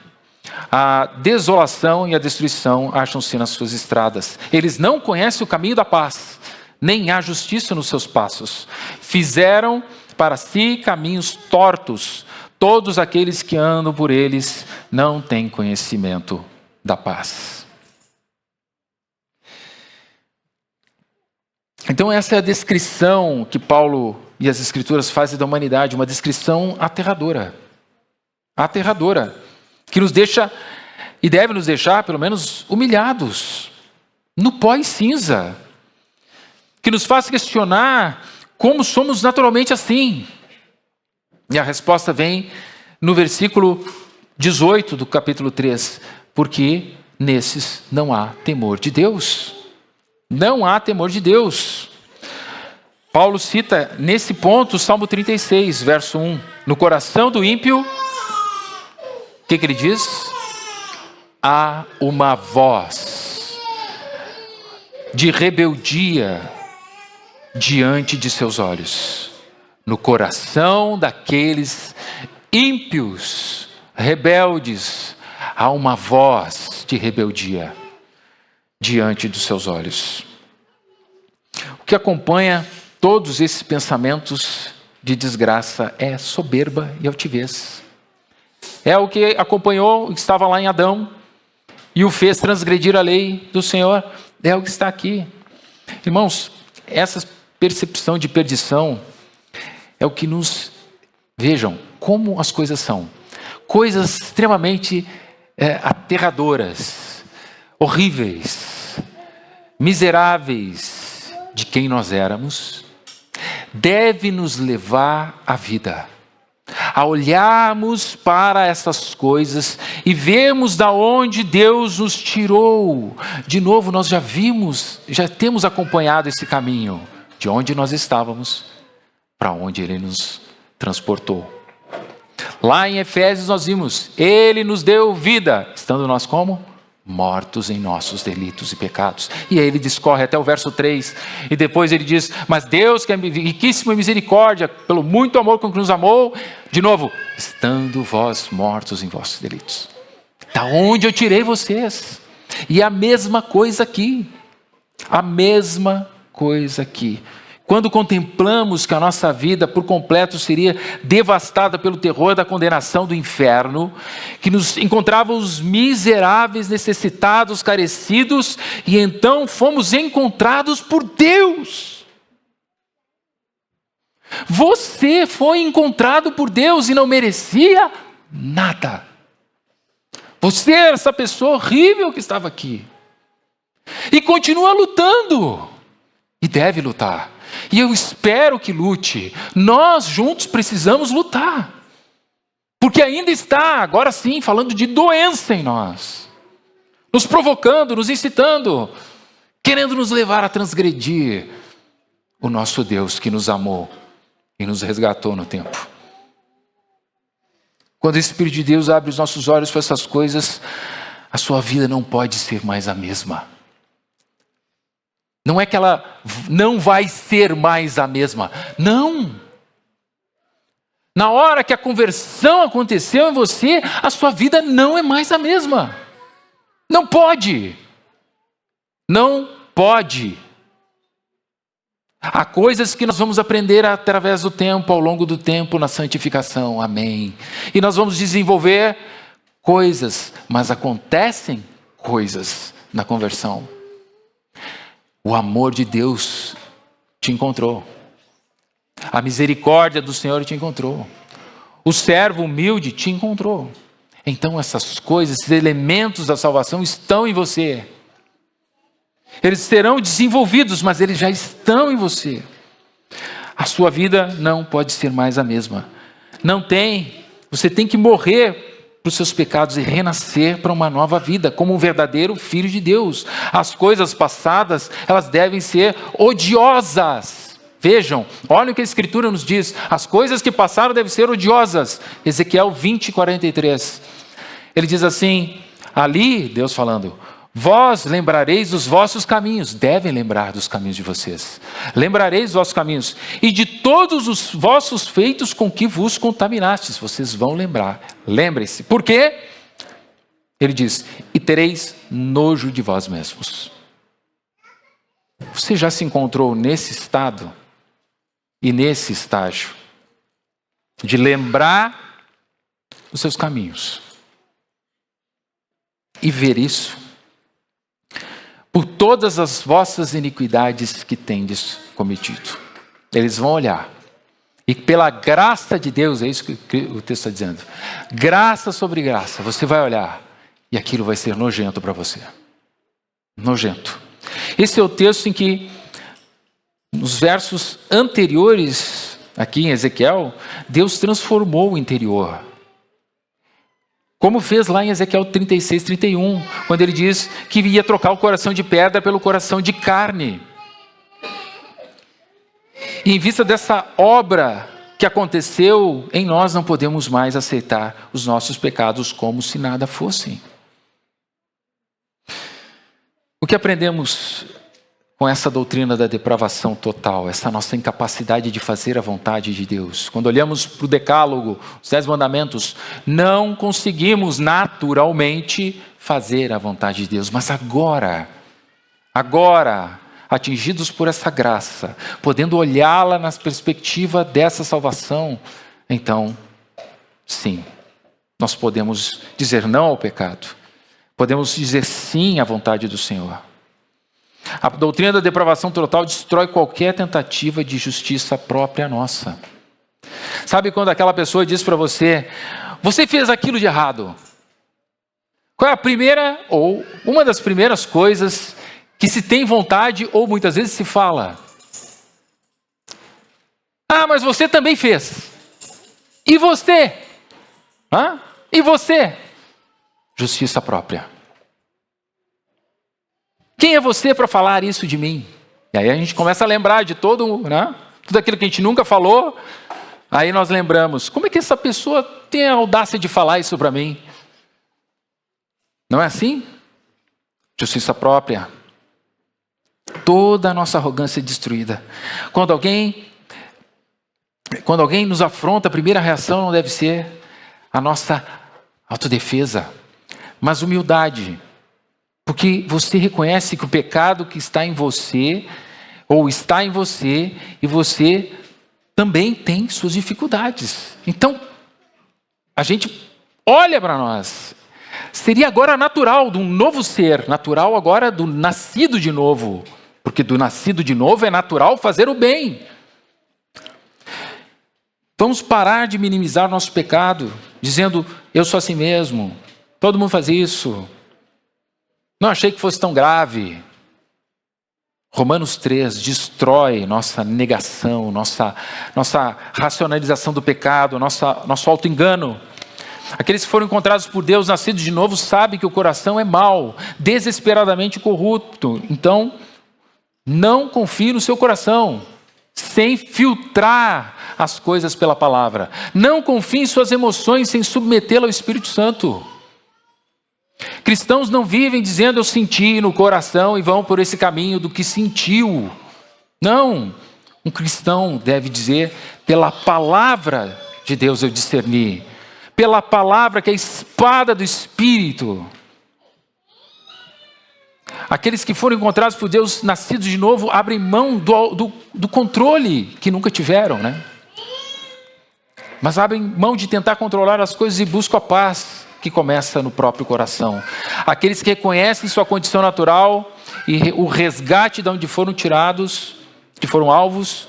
A desolação e a destruição acham-se nas suas estradas. Eles não conhecem o caminho da paz, nem há justiça nos seus passos. Fizeram para si caminhos tortos. Todos aqueles que andam por eles não têm conhecimento da paz. Então essa é a descrição que Paulo e as Escrituras fazem da humanidade, uma descrição aterradora. Aterradora, que nos deixa, e deve nos deixar, pelo menos, humilhados, no pó e cinza, que nos faz questionar como somos naturalmente assim. E a resposta vem no versículo 18 do capítulo 3, porque nesses não há temor de Deus. Não há temor de Deus. Paulo cita nesse ponto o Salmo 36, verso 1. No coração do ímpio, o que ele diz? Há uma voz de rebeldia diante de seus olhos. No coração daqueles ímpios, rebeldes, há uma voz de rebeldia diante dos seus olhos. O que acompanha todos esses pensamentos de desgraça é soberba e altivez. É o que acompanhou o que estava lá em Adão e o fez transgredir a lei do Senhor. É o que está aqui. Irmãos, essa percepção de perdição é o que nos... Vejam como as coisas são. Coisas extremamente aterradoras, horríveis, miseráveis de quem nós éramos, deve nos levar à vida. A olharmos para essas coisas e vermos da onde Deus nos tirou. De novo, nós já temos acompanhado esse caminho, de onde nós estávamos, para onde Ele nos transportou. Lá em Efésios nós vimos, Ele nos deu vida, estando nós como? Mortos em nossos delitos e pecados. E aí ele discorre até o verso 3, e depois ele diz, mas Deus que é riquíssimo em misericórdia, pelo muito amor com que nos amou, de novo, estando vós mortos em vossos delitos. Da onde eu tirei vocês? E a mesma coisa aqui. A mesma coisa aqui. Quando contemplamos que a nossa vida por completo seria devastada pelo terror da condenação do inferno, que nos encontrávamos miseráveis, necessitados, carecidos, e então fomos encontrados por Deus. Você foi encontrado por Deus e não merecia nada. Você era essa pessoa horrível que estava aqui. E continua lutando. E deve lutar. E eu espero que lute. Nós juntos precisamos lutar. Porque ainda está, agora sim, falando de doença em nós. Nos provocando, nos incitando, querendo nos levar a transgredir o nosso Deus que nos amou e nos resgatou no tempo. Quando o Espírito de Deus abre os nossos olhos para essas coisas, a sua vida não pode ser mais a mesma. Não é que ela não vai ser mais a mesma. Não. Na hora que a conversão aconteceu em você, a sua vida não é mais a mesma. Não pode. Não pode. Há coisas que nós vamos aprender através do tempo, ao longo do tempo, na santificação. Amém. E nós vamos desenvolver coisas, mas acontecem coisas na conversão. O amor de Deus te encontrou. A misericórdia do Senhor te encontrou. O servo humilde te encontrou. Então essas coisas, esses elementos da salvação estão em você. Eles serão desenvolvidos, mas eles já estão em você. A sua vida não pode ser mais a mesma. Você tem que morrer para os seus pecados e renascer para uma nova vida, como um verdadeiro filho de Deus. As coisas passadas, elas devem ser odiosas. Vejam, olhem o que a Escritura nos diz. As coisas que passaram devem ser odiosas. Ezequiel 20, 43. Ele diz assim, ali, Deus falando: vós lembrareis dos vossos caminhos. Devem lembrar dos caminhos de vocês. Lembrareis dos vossos caminhos. E de todos os vossos feitos com que vos contaminastes. Vocês vão lembrar. Lembrem-se. Por quê? Ele diz: e tereis nojo de vós mesmos. Você já se encontrou nesse estado e nesse estágio de lembrar os seus caminhos e ver isso por todas as vossas iniquidades que tendes cometido? Eles vão olhar, e pela graça de Deus, é isso que o texto está dizendo, graça sobre graça, você vai olhar e aquilo vai ser nojento para você. Nojento. Esse é o texto em que, nos versos anteriores, aqui em Ezequiel, Deus transformou o interior. Como fez lá em Ezequiel 36, 31, quando ele diz que ia trocar o coração de pedra pelo coração de carne. E em vista dessa obra que aconteceu em nós, não podemos mais aceitar os nossos pecados como se nada fossem. O que aprendemos com essa doutrina da depravação total, essa nossa incapacidade de fazer a vontade de Deus? Quando olhamos para o decálogo, os 10 mandamentos, não conseguimos naturalmente fazer a vontade de Deus, mas agora, atingidos por essa graça, podendo olhá-la na perspectiva dessa salvação, então, sim, nós podemos dizer não ao pecado, podemos dizer sim à vontade do Senhor. A doutrina da depravação total destrói qualquer tentativa de justiça própria nossa. Sabe quando aquela pessoa diz para você: você fez aquilo de errado? Qual é a primeira ou uma das primeiras coisas que se tem vontade ou muitas vezes se fala? Ah, mas você também fez. E você? E você? Justiça própria. Quem é você para falar isso de mim? E aí a gente começa a lembrar de tudo aquilo que a gente nunca falou. Aí nós lembramos: como é que essa pessoa tem a audácia de falar isso para mim? Não é assim? Justiça própria. Toda a nossa arrogância é destruída. Quando alguém nos afronta, a primeira reação não deve ser a nossa autodefesa, mas humildade. Porque você reconhece que o pecado que está em você, ou está em você, e você também tem suas dificuldades. Então, a gente olha para nós. Seria agora natural de um novo ser, natural agora do nascido de novo. Porque do nascido de novo é natural fazer o bem. Vamos parar de minimizar nosso pecado, dizendo: eu sou assim mesmo, todo mundo faz isso. Não achei que fosse tão grave. Romanos 3 destrói nossa negação, nossa racionalização do pecado, nosso auto-engano. Aqueles que foram encontrados por Deus, nascidos de novo, sabem que o coração é mau, desesperadamente corrupto. Então, não confie no seu coração, sem filtrar as coisas pela palavra. Não confie em suas emoções, sem submetê-la ao Espírito Santo. Cristãos não vivem dizendo: eu senti no coração, e vão por esse caminho do que sentiu. Não. Um cristão deve dizer: pela palavra de Deus eu discerni. Pela palavra que é a espada do Espírito. Aqueles que foram encontrados por Deus, nascidos de novo, abrem mão do controle que nunca tiveram, né? Mas abrem mão de tentar controlar as coisas e buscam a paz que começa no próprio coração. Aqueles que reconhecem sua condição natural e o resgate de onde foram tirados, que foram alvos.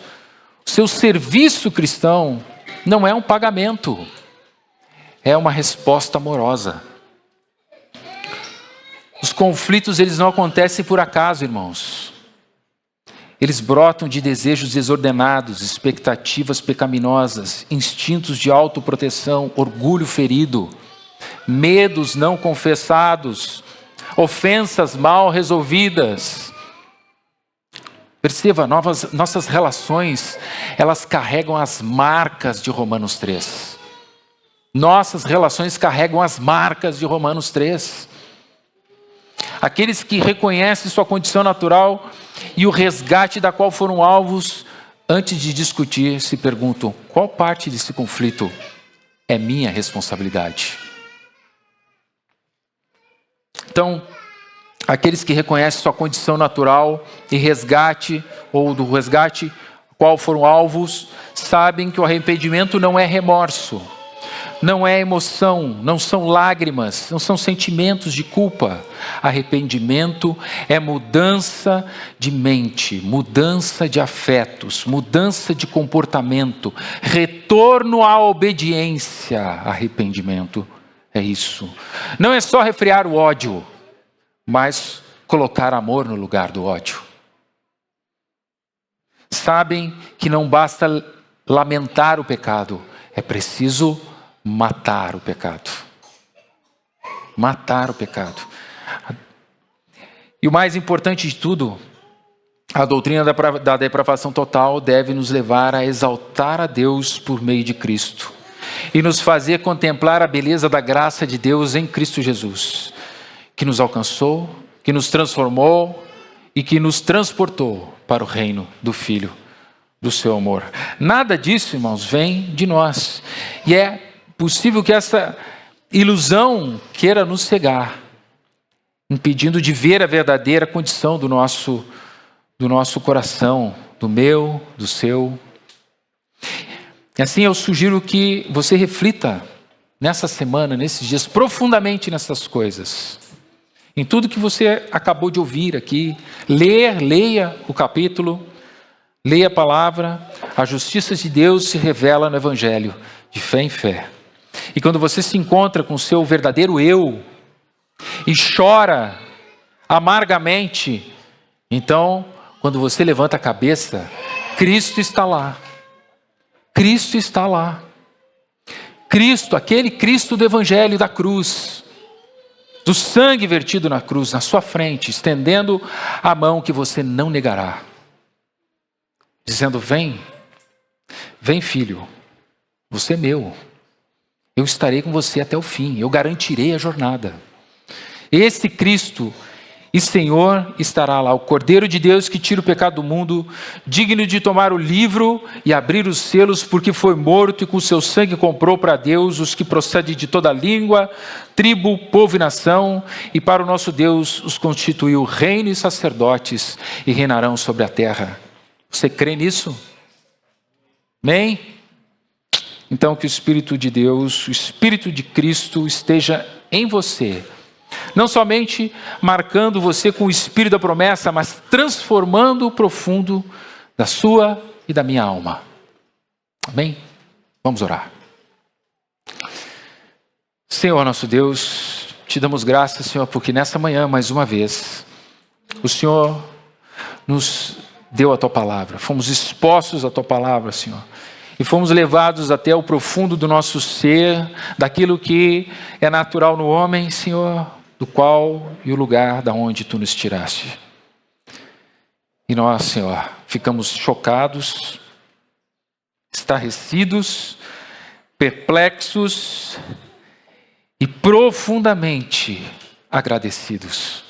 Seu serviço cristão não é um pagamento, é uma resposta amorosa. Os conflitos, eles não acontecem por acaso, irmãos. Eles brotam de desejos desordenados, expectativas pecaminosas, instintos de autoproteção, orgulho ferido, medos não confessados, ofensas mal resolvidas. Perceba, nossas relações, elas carregam as marcas de Romanos 3. Nossas relações carregam as marcas de Romanos 3. Aqueles que reconhecem sua condição natural e o resgate da qual foram alvos, antes de discutir, se perguntam: qual parte desse conflito é minha responsabilidade? Então, aqueles que reconhecem sua condição natural e resgate, ou do resgate qual foram alvos, sabem que o arrependimento não é remorso, não é emoção, não são lágrimas, não são sentimentos de culpa. Arrependimento é mudança de mente, mudança de afetos, mudança de comportamento, retorno à obediência. Arrependimento é isso. Não é só refrear o ódio, mas colocar amor no lugar do ódio. Sabem que não basta lamentar o pecado, é preciso matar o pecado. Matar o pecado. E o mais importante de tudo, a doutrina da depravação total deve nos levar a exaltar a Deus por meio de Cristo e nos fazer contemplar a beleza da graça de Deus em Cristo Jesus, que nos alcançou, que nos transformou e que nos transportou para o reino do Filho do seu amor. Nada disso, irmãos, vem de nós. E é possível que essa ilusão queira nos cegar, impedindo de ver a verdadeira condição do nosso coração, do meu, do seu. E assim eu sugiro que você reflita nessa semana, nesses dias, profundamente nessas coisas. Em tudo que você acabou de ouvir aqui, leia o capítulo, leia a palavra. A justiça de Deus se revela no Evangelho, de fé em fé. E quando você se encontra com o seu verdadeiro eu e chora amargamente, então, quando você levanta a cabeça, Cristo está lá. Cristo está lá. Cristo, aquele Cristo do Evangelho da cruz, do sangue vertido na cruz, na sua frente, estendendo a mão que você não negará, dizendo: vem filho, você é meu. Eu estarei com você até o fim, eu garantirei a jornada. Esse Cristo e Senhor estará lá, o Cordeiro de Deus que tira o pecado do mundo, digno de tomar o livro e abrir os selos, porque foi morto e com seu sangue comprou para Deus os que procedem de toda língua, tribo, povo e nação, e para o nosso Deus os constituiu reino e sacerdotes e reinarão sobre a terra. Você crê nisso? Amém? Então que o Espírito de Deus, o Espírito de Cristo esteja em você, não somente marcando você com o Espírito da promessa, mas transformando o profundo da sua e da minha alma. Amém? Vamos orar. Senhor nosso Deus, te damos graças, Senhor, porque nessa manhã, mais uma vez, o Senhor nos deu a Tua palavra, fomos expostos à Tua palavra, Senhor. E fomos levados até o profundo do nosso ser, daquilo que é natural no homem, Senhor, do qual e o lugar da onde Tu nos tiraste. E nós, Senhor, ficamos chocados, estarrecidos, perplexos e profundamente agradecidos.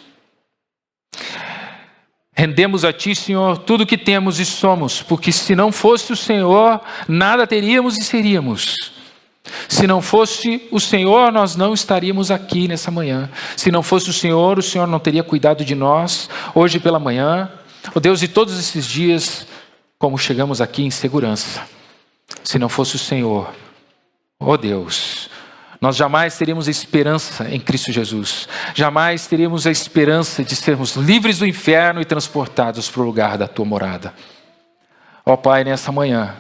Rendemos a Ti, Senhor, tudo o que temos e somos, porque se não fosse o Senhor, nada teríamos e seríamos. Se não fosse o Senhor, nós não estaríamos aqui nessa manhã. Se não fosse o Senhor não teria cuidado de nós hoje pela manhã. Ó Deus, e todos esses dias, como chegamos aqui em segurança. Se não fosse o Senhor, ó Deus, nós jamais teríamos a esperança em Cristo Jesus. Jamais teríamos a esperança de sermos livres do inferno e transportados para o lugar da tua morada. Ó Pai, nessa manhã,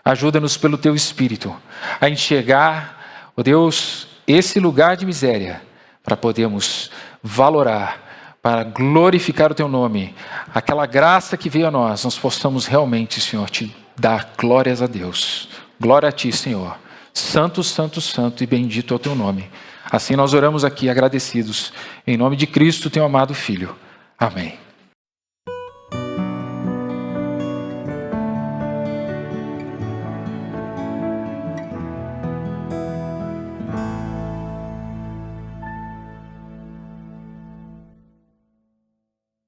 ajuda-nos pelo teu Espírito a enxergar, ó Deus, esse lugar de miséria, para podermos valorar, para glorificar o teu nome, aquela graça que veio a nós possamos realmente, Senhor, te dar glórias a Deus. Glória a ti, Senhor. Santo, santo, santo e bendito é o teu nome. Assim nós oramos aqui agradecidos, em nome de Cristo, teu amado Filho. Amém.